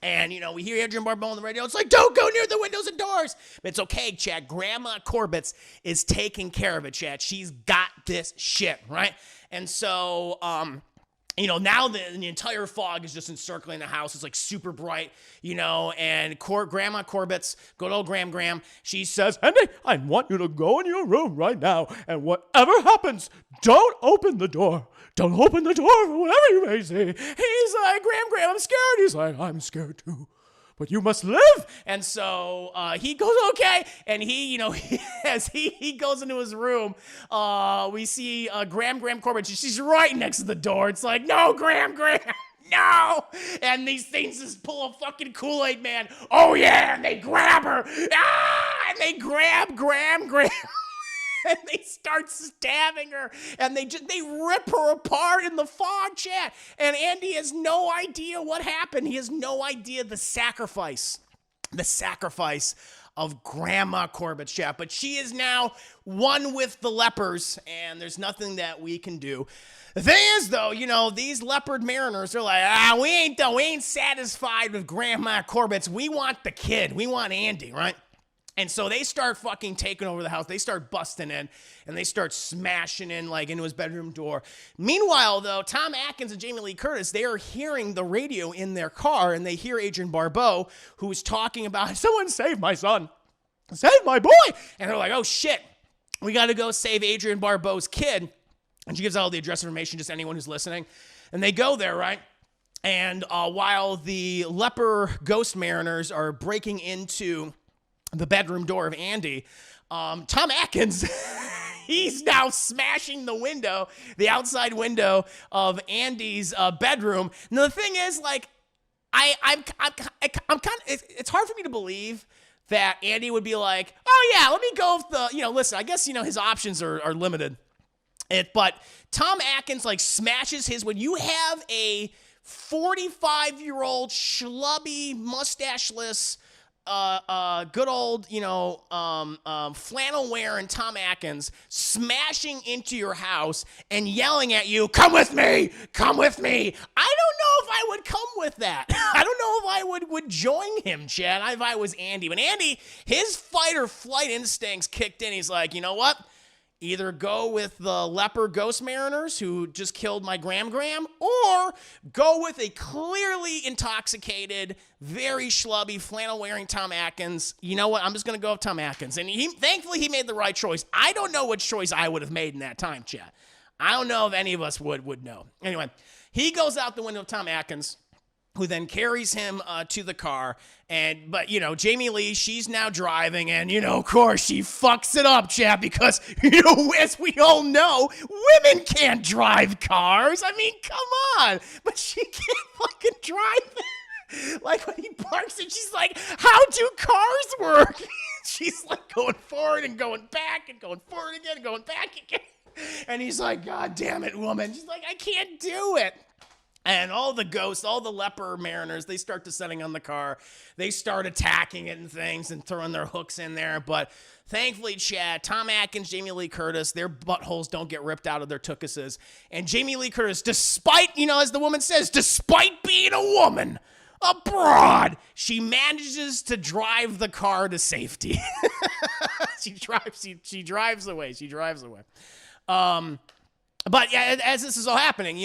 And, we hear Adrian Barbeau on the radio. It's like, don't go near the windows and doors. But it's okay, chat. Grandma Corbett's is taking care of it, chat. She's got this shit, right? And so, now the entire fog is just encircling the house. It's super bright, and Grandma Corbett's, good old Graham, she says, Andy, I want you to go in your room right now, and whatever happens, don't open the door. Don't open the door for whatever you may see. He's like, Graham, I'm scared. He's like, I'm scared too. But you must live. And so he goes, okay. And he, as he goes into his room, we see Graham Corbett. She's right next to the door. It's like, no, Graham, no. And these things just pull a fucking Kool-Aid man. Oh, yeah. And they grab her. And they grab Graham. And they start stabbing her, and they rip her apart in the fog, chat. And Andy has no idea what happened. He has no idea the sacrifice of Grandma Corbett's, chat. But she is now one with the lepers, and there's nothing that we can do. The thing is, though, these leopard mariners are like, we ain't satisfied with Grandma Corbett's. We want the kid. We want Andy, right? And so they start fucking taking over the house. They start busting in, and they start smashing in, into his bedroom door. Meanwhile, though, Tom Atkins and Jamie Lee Curtis, they are hearing the radio in their car, and they hear Adrian Barbeau, who is talking about, someone save my son. Save my boy. And they're like, oh, shit. We got to go save Adrian Barbeau's kid. And she gives out all the address information, just anyone who's listening. And they go there, right? And while the leper ghost mariners are breaking into the bedroom door of Andy, Tom Atkins, he's now smashing the outside window of Andy's bedroom. Now the thing is, I'm kind of, it's hard for me to believe that Andy would be like, oh yeah, let me go with the, listen, I guess, his options are limited. But Tom Atkins smashes his, when you have a 45-year-old schlubby, mustacheless, good old, flannel wearing Tom Atkins smashing into your house and yelling at you, come with me. I don't know if I would come with that. I don't know if I would join him, Chad, if I was Andy. But Andy, his fight or flight instincts kicked in. He's like, you know what? Either go with the leper ghost mariners who just killed my Graham, or go with a clearly intoxicated, very schlubby, flannel-wearing Tom Atkins. You know what? I'm just going to go with Tom Atkins. And thankfully, he made the right choice. I don't know which choice I would have made in that time, chat. I don't know if any of us would know. Anyway, he goes out the window of Tom Atkins, who then carries him to the car. But Jamie Lee, she's now driving, and, of course, she fucks it up, chat, because, as we all know, women can't drive cars. I mean, come on. But she can't fucking drive. When he parks it, she's like, how do cars work? She's going forward and going back and going forward again and going back again. And he's like, God damn it, woman. She's like, I can't do it. And all the ghosts, all the leper mariners, they start descending on the car. They start attacking it and things and throwing their hooks in there. But thankfully, Chad, Tom Atkins, Jamie Lee Curtis, their buttholes don't get ripped out of their tuchuses. And Jamie Lee Curtis, despite, as the woman says, despite being a woman, a broad, she manages to drive the car to safety. She drives away. But yeah, as this is all happening,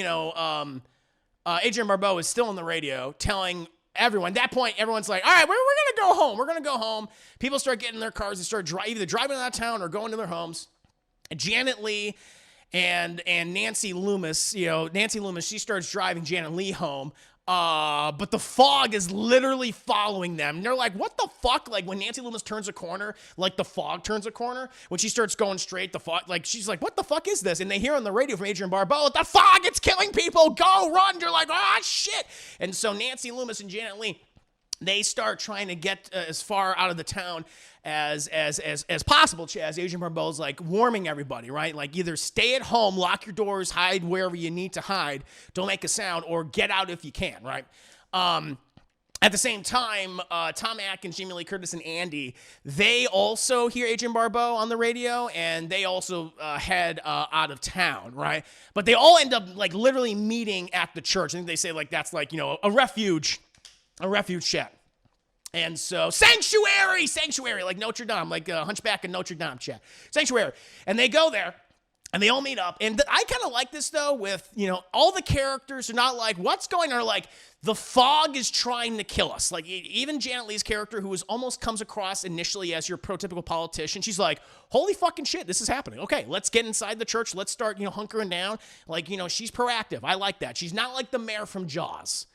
Adrienne Barbeau is still on the radio telling everyone. At that point, everyone's like, all right, we're going to go home. We're going to go home. People start getting in their cars and start either driving out of town or going to their homes. And Janet Leigh and Nancy Loomis, she starts driving Janet Leigh home. But the fog is literally following them. And they're like, what the fuck? Like when Nancy Loomis turns a corner, like the fog turns a corner. When she starts going straight, the fog, like she's like, what the fuck is this? And they hear on the radio from Adrienne Barbeau, the fog, it's killing people. Go, run. They're like, ah, shit. And so Nancy Loomis and Janet Leigh, they start trying to get as far out of the town as possible. As Adrienne Barbeau's like warming everybody, right? Like either stay at home, lock your doors, hide wherever you need to hide, don't make a sound, or get out if you can, right? At the same time, Tom Atkins, Jamie Lee Curtis, and Andy, they also hear Adrienne Barbeau on the radio, and they also head out of town, right? But they all end up like literally meeting at the church. I think they say like that's like, a refuge chat. And so, sanctuary, like Notre Dame, like Hunchback of Notre Dame chat. Sanctuary. And they go there, and they all meet up. And I kind of like this, though, with, all the characters are not like, what's going on? Like, the fog is trying to kill us. Like, even Janet Leigh's character, who almost comes across initially as your prototypical politician, she's like, holy fucking shit, this is happening. Okay, let's get inside the church. Let's start, hunkering down. Like, she's proactive. I like that. She's not like the mayor from Jaws.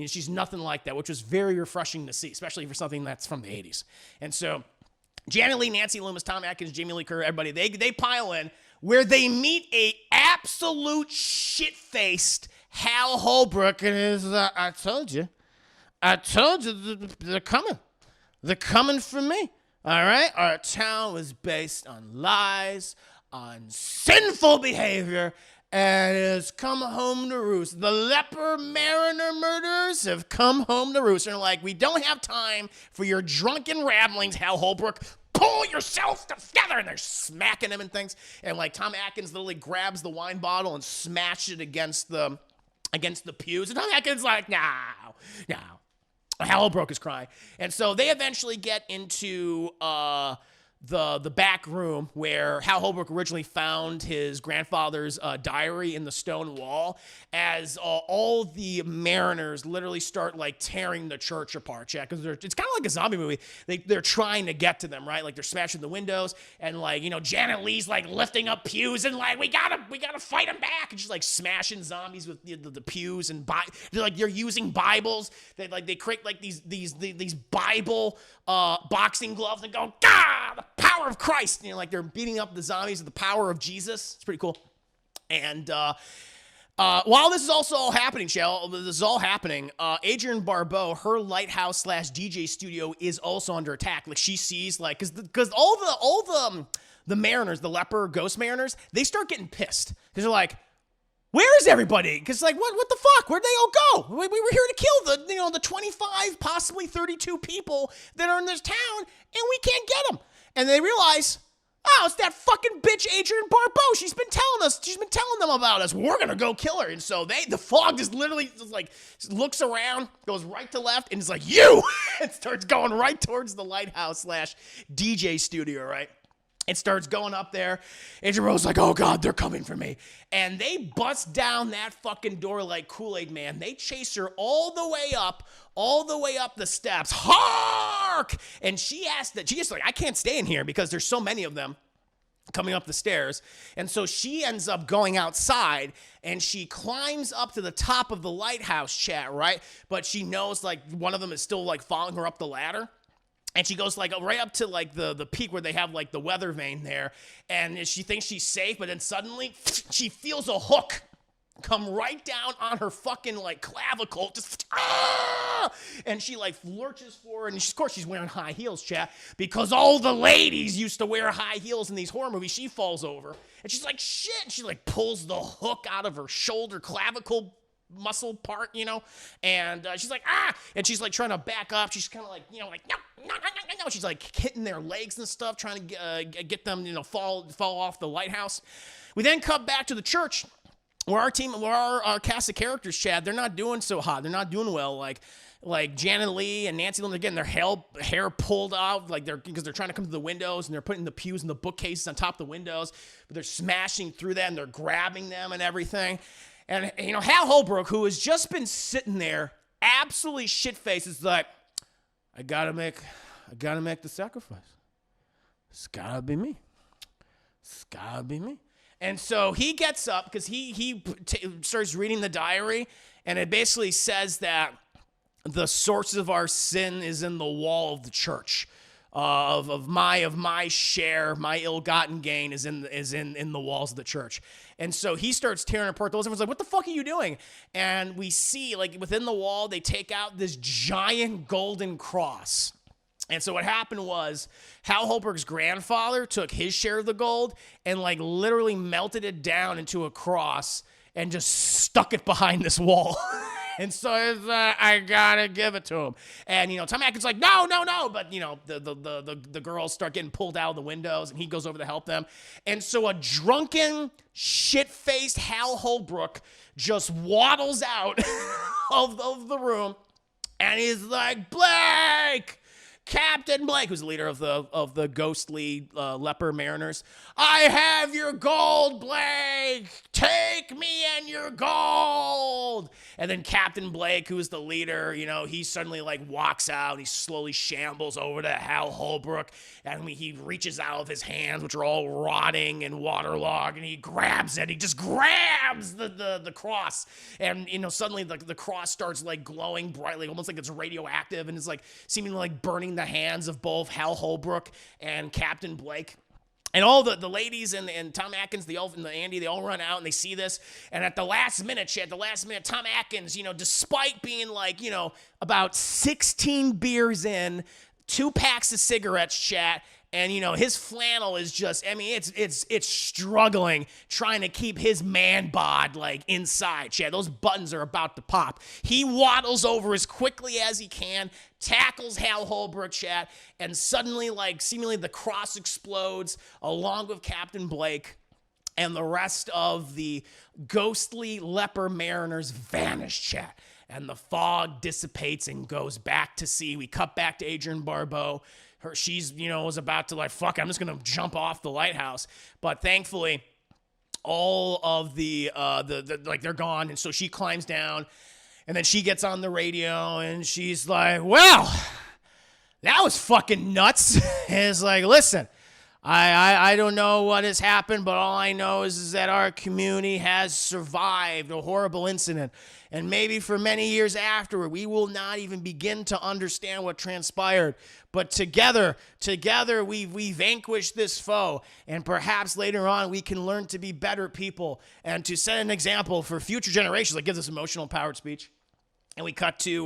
She's nothing like that, which was very refreshing to see, especially for something that's from the 80s. And so Janet Leigh, Nancy Loomis, Tom Atkins, Jamie Lee Curtis, everybody, they pile in where they meet a absolute shit-faced Hal Holbrook and his, I told you, they're coming. They're coming for me, all right? Our town was based on lies, on sinful behavior, and it's come home to roost. The leper mariner murders have come home to roost. And they're like, we don't have time for your drunken ramblings, Hal Holbrook. Pull yourself together. And they're smacking him and things. And like Tom Atkins literally grabs the wine bottle and smashes it against the pews. And Tom Atkins like, no. Hal Holbrook is crying. And so they eventually get into the back room where Hal Holbrook originally found his grandfather's diary in the stone wall, as all the mariners literally start like tearing the church apart, because it's kind of like a zombie movie. They're trying to get to them, right? Like they're smashing the windows, and like, Janet Leigh's like lifting up pews and like, we gotta fight them back, and she's like smashing zombies with the pews, and they're using Bibles. They create like these Bible boxing gloves and go, God, the power of Christ. Like they're beating up the zombies with the power of Jesus. It's pretty cool. And while this is also all happening, Adrienne Barbeau, her lighthouse / DJ studio is also under attack. Like she sees because all the mariners, the leper ghost mariners, they start getting pissed because they're like, where is everybody? Because like, what the fuck? Where'd they all go? We were here to kill the 25, possibly 32 people that are in this town, and we can't get them. And they realize, oh, it's that fucking bitch Adrienne Barbeau. She's been telling them about us. We're gonna go kill her. And so the fog just literally just like looks around, goes right to left, and it's like, you! And starts going right towards the lighthouse / DJ studio, right? It starts going up there. Adrienne Barbeau's like, oh God, they're coming for me. And they bust down that fucking door like Kool-Aid Man. They chase her all the way up the steps. Hark! And she's like, I can't stay in here because there's so many of them coming up the stairs. And so she ends up going outside, and she climbs up to the top of the lighthouse chat, right? But she knows like one of them is still like following her up the ladder. And she goes like right up to like the peak where they have like the weather vane there. And she thinks she's safe, but then suddenly she feels a hook come right down on her fucking like clavicle, just and she like lurches forward, and of course she's wearing high heels, chat, because all the ladies used to wear high heels in these horror movies. She falls over, and she's like, shit, and she like pulls the hook out of her shoulder clavicle muscle part, and she's like, and she's like trying to back up. She's kind of like, like, no. She's like hitting their legs and stuff, trying to get them, fall off the lighthouse. We then cut back to the church, where our cast of characters, Chad, they're not doing so hot. They're not doing well. Like Janet Leigh and Nancy Lynn, they're getting their hair pulled out, because they're trying to come to the windows, and they're putting the pews and the bookcases on top of the windows, but they're smashing through that, and they're grabbing them and everything. And, Hal Holbrook, who has just been sitting there absolutely shit-faced, is like, I gotta make the sacrifice. It's gotta be me. And so he gets up, because he starts reading the diary, and it basically says that the source of our sin is in the wall of the church. Of my share, my ill-gotten gain is in the walls of the church. And so he starts tearing apart those. Everyone's like, what the fuck are you doing? And we see, like, within the wall, they take out this giant golden cross. And so what happened was Hal Holbrook's grandfather took his share of the gold and, like, literally melted it down into a cross and just stuck it behind this wall. And so it's, I gotta give it to him. And, Tom Atkins like, no. But, the girls start getting pulled out of the windows, and he goes over to help them. And so a drunken, shit-faced Hal Holbrook just waddles out of the room, and he's like, Blake! Captain Blake, who's the leader of the ghostly leper mariners. I have your gold, Blake! Take me and your gold! And then Captain Blake, who's the leader, he suddenly like walks out. He slowly shambles over to Hal Holbrook, and he reaches out of his hands, which are all rotting and waterlogged, and he grabs it. He just grabs the cross, and suddenly the cross starts like glowing brightly, almost like it's radioactive, and it's like seemingly like burning the hands of both Hal Holbrook and Captain Blake. And all the ladies and Tom Atkins, the elf and the Andy, they all run out and they see this. And at the last minute, Tom Atkins, despite being like, about 16 beers in, 2 packs of cigarettes, chat, and, his flannel is just, it's struggling, trying to keep his man bod, like, inside, chat. Those buttons are about to pop. He waddles over as quickly as he can, tackles Hal Holbrook, chat, and suddenly, like, seemingly the cross explodes along with Captain Blake, and the rest of the ghostly leper mariners vanish, chat. And the fog dissipates and goes back to sea. We cut back to Adrienne Barbeau. She's, was about to like, fuck, I'm just going to jump off the lighthouse. But thankfully, all of the they're gone. And so she climbs down, and then she gets on the radio, and she's like, well, that was fucking nuts. And it's like, listen, I don't know what has happened, but all I know is that our community has survived a horrible incident. And maybe for many years afterward, we will not even begin to understand what transpired. But together we vanquished this foe. And perhaps later on, we can learn to be better people and to set an example for future generations. Like, gives us emotional, empowered speech. And we cut to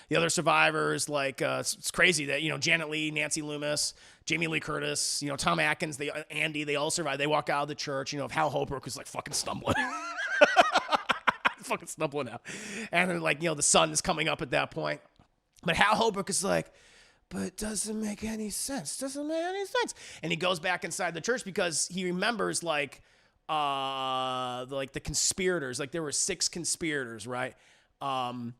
the other survivors, like, it's crazy that, Janet Leigh, Nancy Loomis, Jamie Lee Curtis, Tom Atkins, Andy, they all survived. They walk out of the church, Hal Holbrook was, like, fucking stumbling. Fucking stumbling out. And then, like, the sun is coming up at that point. But Hal Holbrook is like, but it doesn't make any sense. And he goes back inside the church because he remembers, like the conspirators. Like, there were 6 conspirators, right? And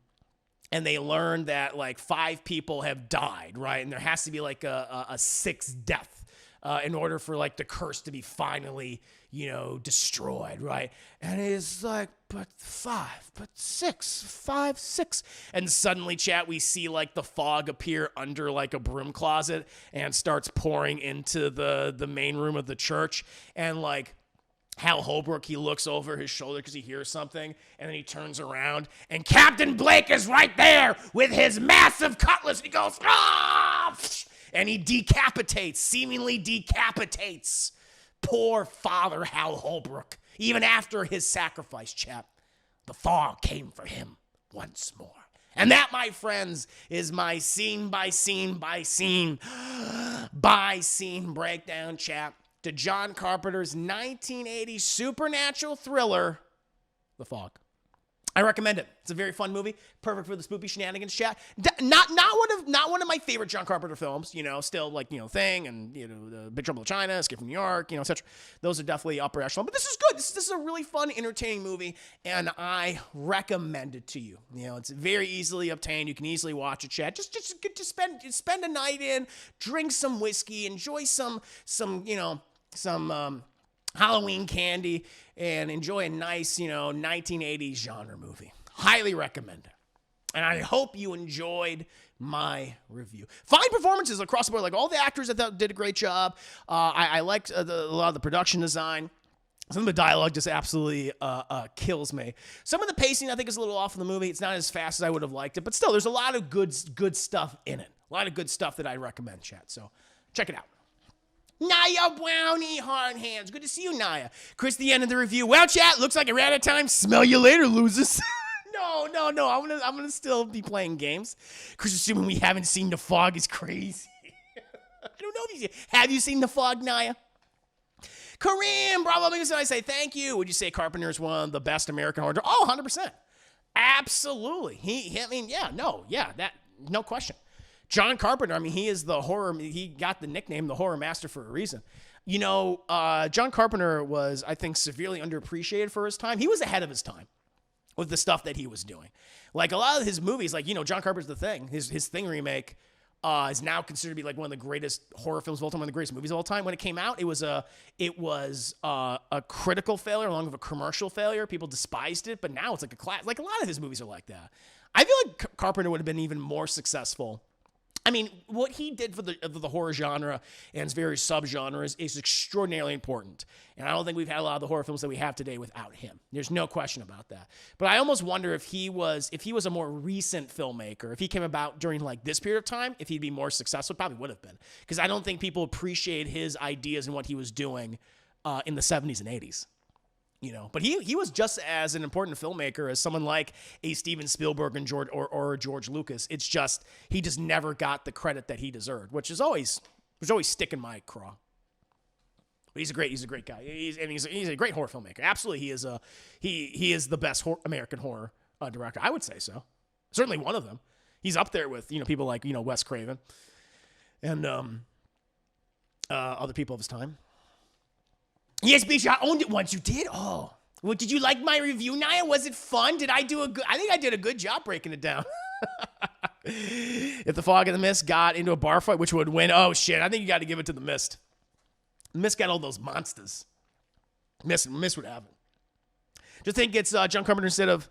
they learned that, like, 5 people have died, right? And there has to be, like, a 6th death in order for, like, the curse to be finally, destroyed, right? And it's like, but 5, but 6, 5, 6. And suddenly, chat, we see, like, the fog appear under, like, a broom closet and starts pouring into the main room of the church. And, like, Hal Holbrook, he looks over his shoulder because he hears something, and then he turns around, and Captain Blake is right there with his massive cutlass. He goes, ah! And he seemingly decapitates poor Father Hal Holbrook, even after his sacrifice, chap. the fog came for him once more. And that, my friends, is my scene by scene breakdown, chat, to John Carpenter's 1980 supernatural thriller, The Fog. I recommend it. It's a very fun movie, perfect for the spoopy shenanigans chat. Not one of my favorite John Carpenter films. Still like Thing and the Big Trouble in China, Escape from New York, etc. Those are definitely upper echelon. But this is good. This is a really fun, entertaining movie, and I recommend it to you. It's very easily obtained. You can easily watch it, chat. Just spend a night in, drink some whiskey, enjoy some Halloween candy, and enjoy a nice, 1980s genre movie. Highly recommend it. And I hope you enjoyed my review. Fine performances across the board. Like, all the actors I thought did a great job. I liked a lot of the production design. Some of the dialogue just absolutely kills me. Some of the pacing, I think, is a little off in the movie. It's not as fast as I would have liked it. But still, there's a lot of good stuff in it. A lot of good stuff that I recommend, chat. So check it out. Naya Brownie Hard Hands. Good to see you, Naya. Chris, the end of the review. Well, chat, looks like I ran out of time. Smell you later, losers. No. I'm gonna still be playing games. Chris, assuming we haven't seen The Fog is crazy. I don't know if have you seen The Fog, Naya? Kareem, bravo, I say thank you. Would you say Carpenter is one of the best American horror? Oh, 100%. Absolutely. No question. John Carpenter, he is the horror, he got the nickname the horror master for a reason. John Carpenter was, I think, severely underappreciated for his time. He was ahead of his time with the stuff that he was doing. Like, a lot of his movies, like, John Carpenter's The Thing, his Thing remake is now considered to be like one of the greatest horror films of all time, one of the greatest movies of all time. When it came out, it was a critical failure along with a commercial failure. People despised it, but now it's like a class. Like, a lot of his movies are like that. I feel like Carpenter would have been even more successful. What he did for the horror genre and its various subgenres is extraordinarily important. And I don't think we've had a lot of the horror films that we have today without him. There's no question about that. But I almost wonder if he was a more recent filmmaker, if he came about during like this period of time, if he'd be more successful. Probably would have been. Because I don't think people appreciate his ideas and what he was doing in the 70s and 80s. But he was just as an important filmmaker as someone like a Steven Spielberg and George Lucas. It's just he just never got the credit that he deserved, which always sticking my craw. But he's a great guy. He's a great horror filmmaker. Absolutely, he is the best American horror director. I would say so. Certainly one of them. He's up there with people like Wes Craven and other people of his time. Yes, bitch, I owned it once. You did? Oh. Well, did you like my review, Naya? Was it fun? I think I did a good job breaking it down. If The Fog and the Mist got into a bar fight, which would win? Oh, shit. I think you got to give it to The Mist. The Mist got all those monsters. Mist would have it. Just think it's John Carpenter instead of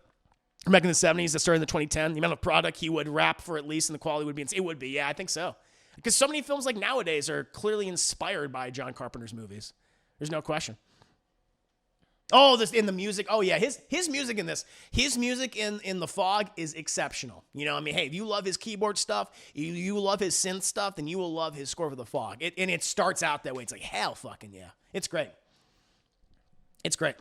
back in the 70s that started in the 2010. The amount of product he would wrap for at least and the quality would be insane. It would be. Yeah, I think so. Because so many films like nowadays are clearly inspired by John Carpenter's movies. There's no question. Oh, this in the music. Oh yeah, his music in this. His music in The Fog is exceptional. Hey, if you love his keyboard stuff, you love his synth stuff, then you will love his score for The Fog. And it starts out that way. It's like, hell fucking yeah. It's great. It's great.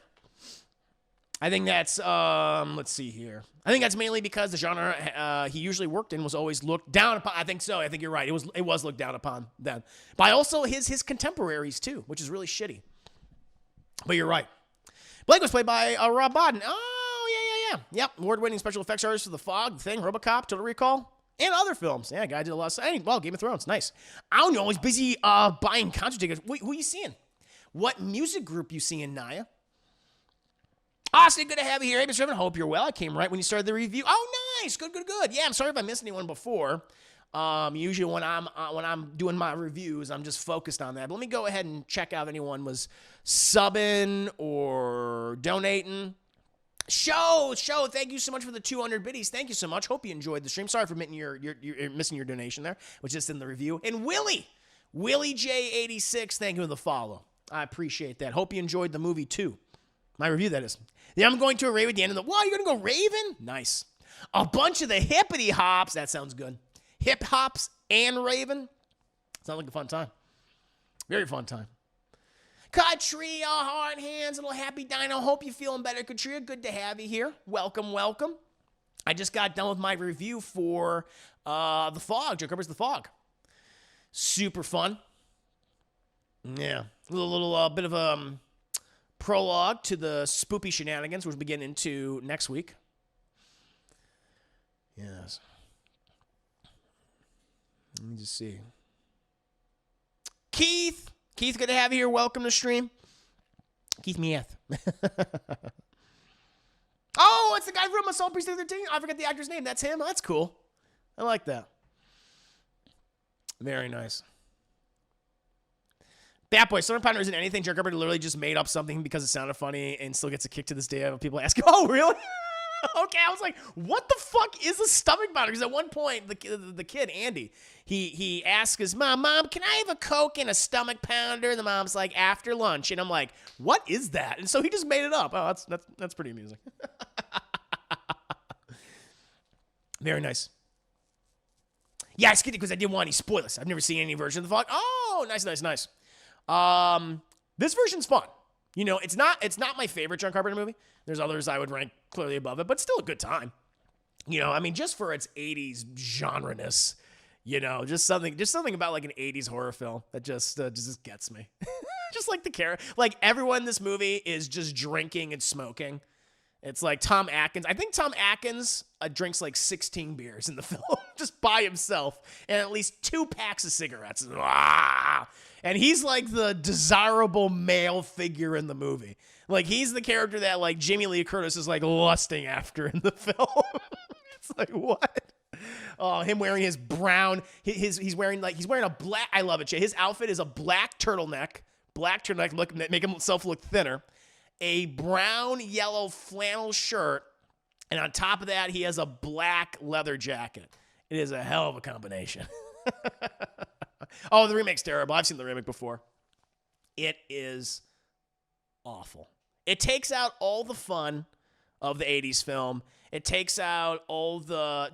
I think that's let's see here. I think that's mainly because the genre he usually worked in was always looked down upon. I think so. I think you're right. It was looked down upon then. By also his contemporaries too, which is really shitty. But you're right. Blake was played by Rob Bottin. Oh, yeah. Yep, award-winning special effects artist for The Fog, The Thing, RoboCop, Total Recall, and other films. Yeah, guy did a lot of well, Game of Thrones, nice. I don't know, he's busy buying concert tickets. Who you seeing? What music group you seeing, Naya? Austin, good to have you here. Hey, Mr. Evan, hope you're well. I came right when you started the review. Oh, nice. Good. Yeah, I'm sorry if I missed anyone before. Usually when I'm doing my reviews, I'm just focused on that. But let me go ahead and check out if anyone was subbing or donating. Show, thank you so much for the 200 biddies. Thank you so much. Hope you enjoyed the stream. Sorry for missing your donation there, which is in the review. And Willie J86, thank you for the follow. I appreciate that. Hope you enjoyed the movie too. My review, that is. Yeah, I'm going to a rave at the end of the... What, you're going to go raving? Nice. A bunch of the hippity hops. That sounds good. Hip hops and raving. Sounds like a fun time. Very fun time. Katria, heart hands, little happy dino. Hope you're feeling better, Katria. Good to have you here. Welcome. I just got done with my review for The Fog. Joe Carpenter's The Fog. Super fun. Yeah. A little bit of a prologue to the spoopy shenanigans, which we'll begin into next week. Yes. Let me just see. Keith, good to have you here. Welcome to stream. Keith Meath. Oh, it's the guy from Assault Precinct 13. I forget the actor's name. That's him. That's cool. I like that. Very nice. Batboy, Summer Pounder isn't anything. Jerk Carpenter literally just made up something because it sounded funny and still gets a kick to this day. People ask, oh, really? Okay, I was like, what the fuck is a stomach pounder? Because at one point, the kid, Andy, he asks his mom, can I have a Coke and a stomach pounder? And the mom's like, after lunch. And I'm like, what is that? And so he just made it up. Oh, that's pretty amusing. Very nice. Yeah, I skipped it because I didn't want any spoilers. I've never seen any version of the Fog. Oh, nice. This version's fun. You know, it's not my favorite John Carpenter movie. There's others I would rank clearly above it, but still a good time. You know, I mean, just for its 80s genre-ness, you know, just something about like an 80s horror film that just gets me. Just like the character, like everyone in this movie is just drinking and smoking. It's like Tom Atkins. I think Tom Atkins drinks like 16 beers in the film just by himself and at least 2 packs of cigarettes. And he's like the desirable male figure in the movie. Like he's the character that like Jamie Lee Curtis is like lusting after in the film. It's like, what? Oh, him wearing his brown, he's wearing a black, I love it, Jay. His outfit is a black turtleneck, make himself look thinner. A brown, yellow flannel shirt, and on top of that, he has a black leather jacket. It is a hell of a combination. Oh, the remake's terrible. I've seen the remake before. It is awful. It takes out all the fun of the 80s film. It takes out all the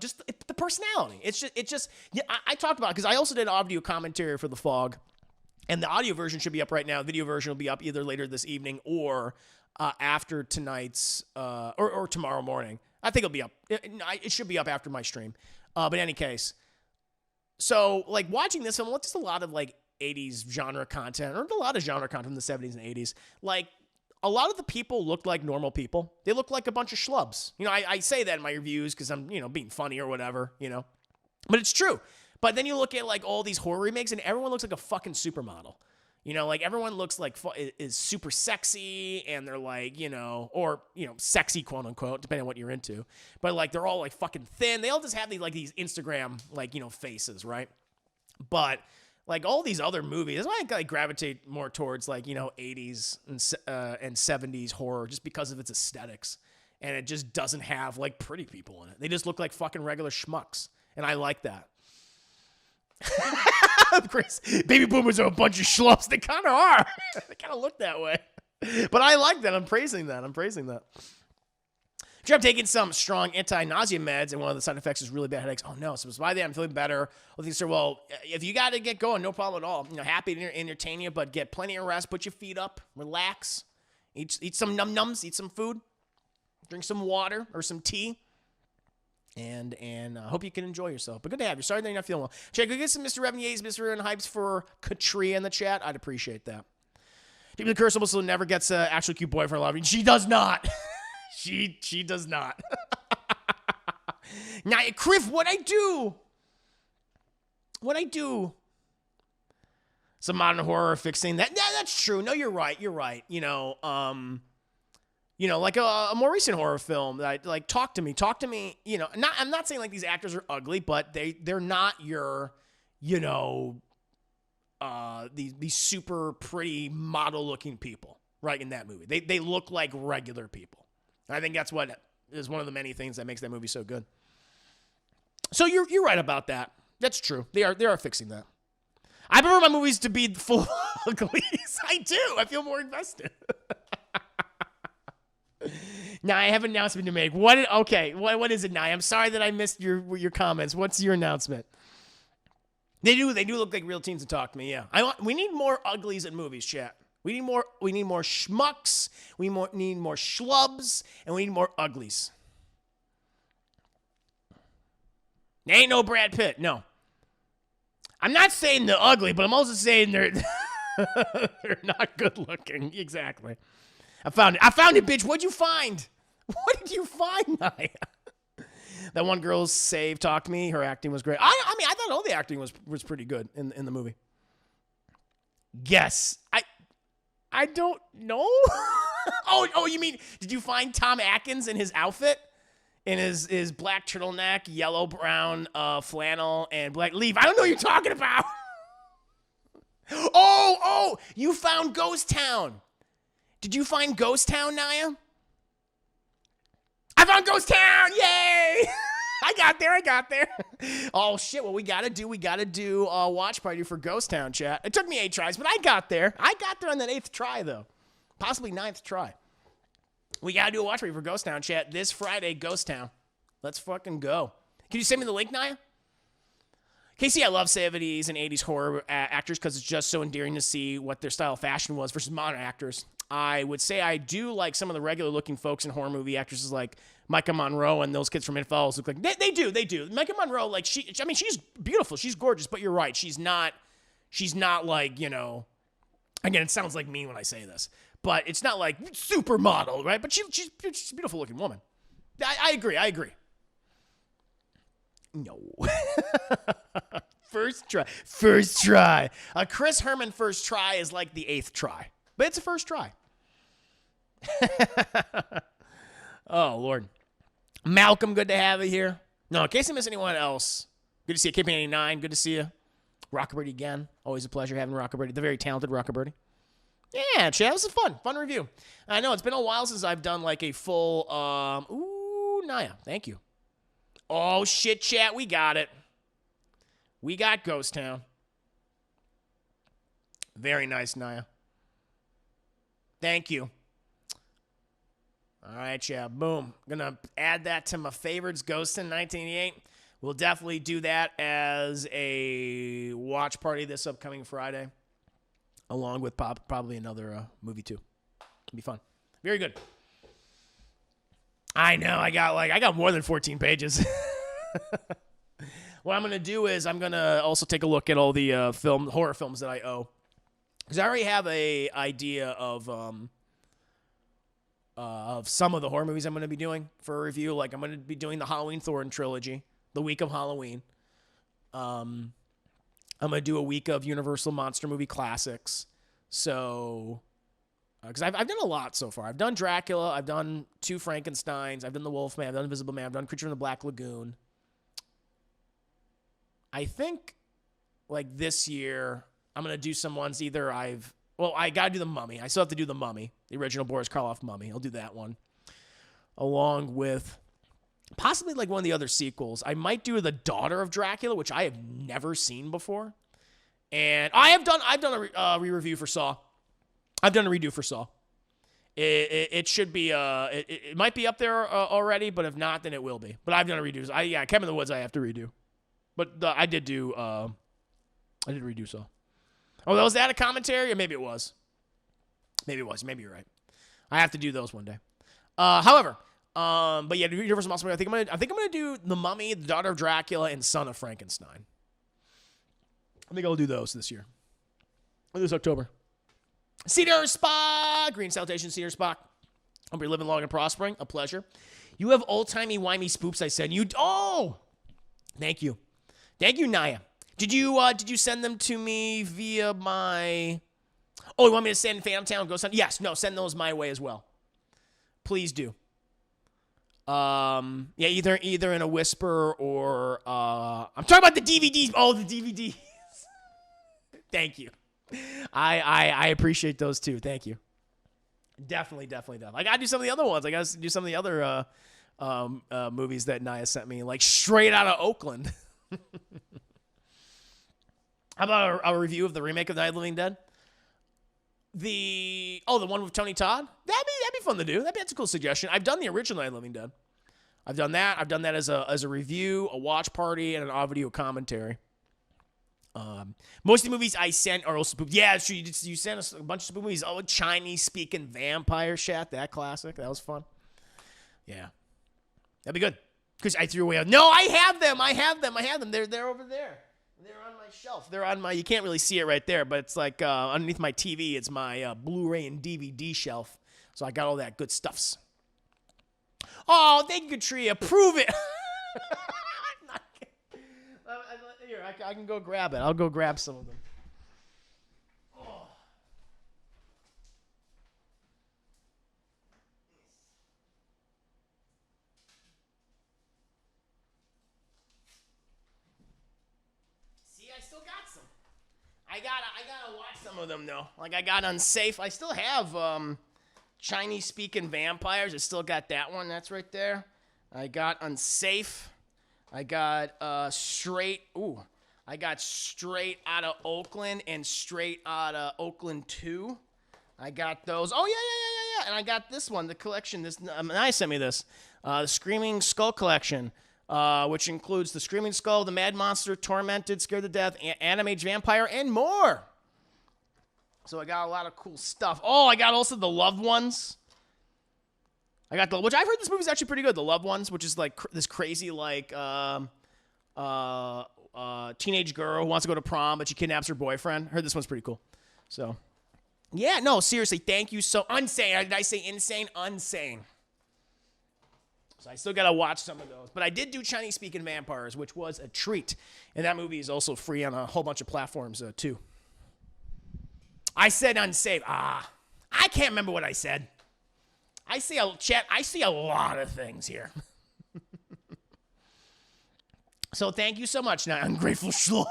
personality. It's just yeah, I talked about it because I also did audio commentary for The Fog. And the audio version should be up right now. The video version will be up either later this evening or after tonight's or tomorrow morning. I think it'll be up. It should be up after my stream. But in any case, so like watching this film, just a lot of like 80s genre content, or a lot of genre content from the 70s and 80s. Like a lot of the people looked like normal people. They look like a bunch of schlubs. You know, I say that in my reviews because I'm, you know, being funny or whatever, you know. But it's true. But then you look at like all these horror remakes and everyone looks like a fucking supermodel. You know, like everyone looks like is super sexy and they're like, you know, or, you know, sexy, quote unquote, depending on what you're into. But like they're all like fucking thin. They all just have these Instagram like, you know, faces, right? But like all these other movies, I like gravitate more towards like, you know, 80s and 70s horror just because of its aesthetics. And it just doesn't have like pretty people in it. They just look like fucking regular schmucks. And I like that. Chris, baby boomers are a bunch of schlups. They kind of are. They kind of look that way. But I like that. I'm praising that. Sure, I'm taking some strong anti-nausea meds, and one of the side effects is really bad headaches. Oh, no. So by that, I'm feeling better. Well, if you got to get going, no problem at all. You know, happy to entertain you, but get plenty of rest. Put your feet up. Relax. Eat some num-nums. Eat some food. Drink some water or some tea. And I hope you can enjoy yourself. But good to have you. Sorry that you're not feeling well. Check, go get some Mr. Revenier's, Mr. and Hypes for Katria in the chat. I'd appreciate that. Deeply Curse almost never gets an actual cute boyfriend love. She does not. she does not. Now, Criff, what I do? Some modern horror fixing that. Yeah, that's true. No, you're right. You know, like a more recent horror film that like talk to me, you know, I'm not saying like these actors are ugly, but they're not your, you know, these super pretty model looking people, right? In that movie, they look like regular people. And I think that's what is one of the many things that makes that movie so good. So you're right about that. That's true. They are fixing that. I prefer my movies to be full of uglies. I do. I feel more invested. Now, I have an announcement to make. What is it now? I'm sorry that I missed your comments. What's your announcement? They do look like real teens to talk to me, yeah. We need more uglies in movies, chat. We need more. We need more schmucks. Need more schlubs, and we need more uglies. There ain't no Brad Pitt. No. I'm not saying they're ugly, but I'm also saying they're they're not good looking. Exactly. I found it, bitch. What'd you find? What did you find, Naya? That one girl's save talked to me. Her acting was great. I mean, I thought all the acting was pretty good in the movie. Guess. I don't know. oh, you mean, did you find Tom Atkins in his outfit? In his black turtleneck, yellow, brown flannel, and black leaf. I don't know what you're talking about. Oh, you found Ghost Town. Did you find Ghost Town, Naya? I found Ghost Town! Yay! I got there. Oh, shit. What we gotta do a watch party for Ghost Town, chat. It took me 8 tries, but I got there. I got there on that 8th try, though. Possibly 9th try. We gotta do a watch party for Ghost Town, chat. This Friday, Ghost Town. Let's fucking go. Can you send me the link, Naya? Casey, I love 70s and 80s horror actors because it's just so endearing to see what their style of fashion was versus modern actors. I would say I do like some of the regular-looking folks in horror movie actresses like Micah Monroe and those kids from Infowars look like they do. Micah Monroe, like she's beautiful, she's gorgeous, but you're right, she's not like, you know, again, it sounds like me when I say this, but it's not like supermodel, right? But she's a beautiful-looking woman. I agree. No. First try. A Chris Herman first try is like the 8th try, but it's a first try. Oh, Lord. Malcolm, good to have you here. No, in case I miss anyone else, good to see you. KP89, good to see you. Rockabirdie again. Always a pleasure having Rockabirdie, the very talented Rockabirdie. Yeah, chat, this is fun review. I know, it's been a while since I've done like a full, Naya, thank you. Oh, shit, chat, we got it. We got Ghost Town. Very nice, Naya. Thank you. All right, yeah, boom. Gonna add that to my favorites, Ghost in 1988. We'll definitely do that as a watch party this upcoming Friday, along with probably another movie too. It'll be fun. Very good. I know. I got more than 14 pages. What I'm gonna do is I'm gonna also take a look at all the horror films that I owe, because I already have a idea of some of the horror movies I'm gonna be doing for a review. Like I'm gonna be doing the Halloween Thorn trilogy, the week of Halloween. I'm gonna do a week of Universal monster movie classics. So, because I've done a lot so far. I've done Dracula. I've done 2 Frankensteins. I've done the Wolfman. I've done Invisible Man. I've done Creature from the Black Lagoon. I think, like, this year, I'm going to do some ones I got to do The Mummy. I still have to do The Mummy, the original Boris Karloff Mummy. I'll do that one. Along with possibly, like, one of the other sequels. I might do The Daughter of Dracula, which I have never seen before. And I've done a re-review for Saw. I've done a redo for Saw. It should be, it might be up there already, but if not, then it will be. But I've done a redo. Cabin in the Woods I have to redo. But I did redo Saw. Oh, was that a commentary? Or maybe it was. Maybe you're right. I have to do those one day. However, but yeah, Universal Monster Movie. I think I'm gonna do The Mummy, The Daughter of Dracula, and Son of Frankenstein. I think I'll do those this year. This October. Cedar Spock! Green salutation, Cedar Spock. Hope you're living long and prospering. A pleasure. You have old-timey, wimey spoops I sent you. Oh! Thank you. Thank you, Naya. Did you send them to me via my... Oh, you want me to send Phantom Town Ghost Hunt? Yes, no, send those my way as well. Please do. Yeah, either in a whisper or... I'm talking about the DVDs. Oh, the DVDs. Thank you. I appreciate those too. Thank you. Definitely. I gotta do some of the other ones. I gotta do some of the other movies that Naya sent me, like straight out of Oakland. How about a review of the remake of Night of the Living Dead? The one with Tony Todd? That'd be fun to do. That's a cool suggestion. I've done the original Night of the Living Dead. I've done that as a review, a watch party, and an audio commentary. Most of the movies I sent are also spooky. Yeah, sure. You sent us a bunch of spooky movies. Oh, Chinese speaking vampire shit. That classic. That was fun. Yeah, that'd be good. Because I threw away. No, I have them. They're over there. They're on my shelf. They're on my. You can't really see it right there, but it's like underneath my TV. It's my Blu-ray and DVD shelf. So I got all that good stuffs. Oh, thank you, Tria. Prove it. Here, I can go grab it. I'll go grab some of them. Oh. See, I still got some. I gotta watch some of them though. Like I got Unsafe. I still have Chinese speaking vampires. I still got that one. That's right there. I got Unsafe. I got Straight. Ooh, I got Straight out of Oakland and Straight out of Oakland 2. I got those. Oh yeah. And I got this one, the collection. This I sent me this, the Screaming Skull collection, which includes the Screaming Skull, the Mad Monster, Tormented, Scared to Death, Animage Vampire, and more. So I got a lot of cool stuff. Oh, I got also the Loved Ones. I got which I've heard this movie's actually pretty good. The Loved Ones, which is like this crazy like teenage girl who wants to go to prom, but she kidnaps her boyfriend. I heard this one's pretty cool. So yeah, no, seriously, thank you so. Unsane. Did I say insane? Unsane. So I still gotta watch some of those. But I did do Chinese speaking vampires, which was a treat. And that movie is also free on a whole bunch of platforms too. I said unsafe. I can't remember what I said. I see a lot of things here. So thank you so much. Now, ungrateful schlub.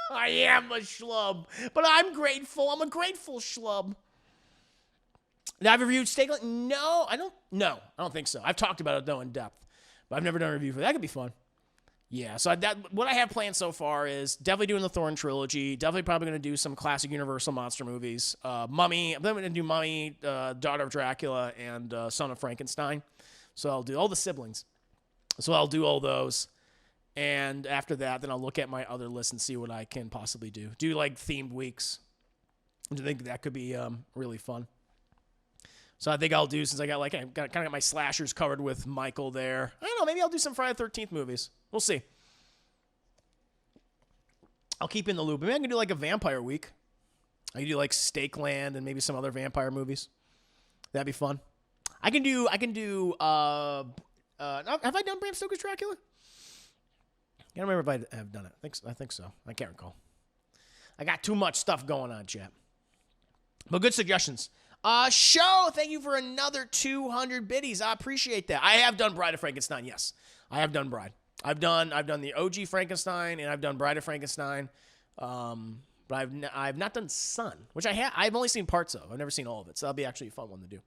I am a schlub, but I'm grateful. I'm a grateful schlub. Did I have reviewed Steak? No, I don't think so. I've talked about it though in depth, but I've never done a review for that. Could be fun. Yeah, so what I have planned so far is definitely doing the Thorn trilogy. Definitely probably going to do some classic Universal monster movies. Mummy. I'm going to do Mummy, Daughter of Dracula, and Son of Frankenstein. So I'll do all the siblings. So I'll do all those. And after that, then I'll look at my other list and see what I can possibly do. Do like themed weeks. I think that could be really fun. So I think I'll do, since I got my slashers covered with Michael there. I don't know, maybe I'll do some Friday the 13th movies. We'll see. I'll keep in the loop. Maybe I can do like a vampire week. I can do like Stakeland and maybe some other vampire movies. That'd be fun. I can do have I done Bram Stoker's Dracula? I don't remember if I have done it. I think so. I can't recall. I got too much stuff going on, chat. But good suggestions. Show, thank you for another 200 biddies. I appreciate that. I have done Bride of Frankenstein, yes. I have done Bride. I've done the OG Frankenstein, and I've done Bride of Frankenstein. But I've not done Son, which I've only seen parts of. I've never seen all of it, so that'll be actually a fun one to do.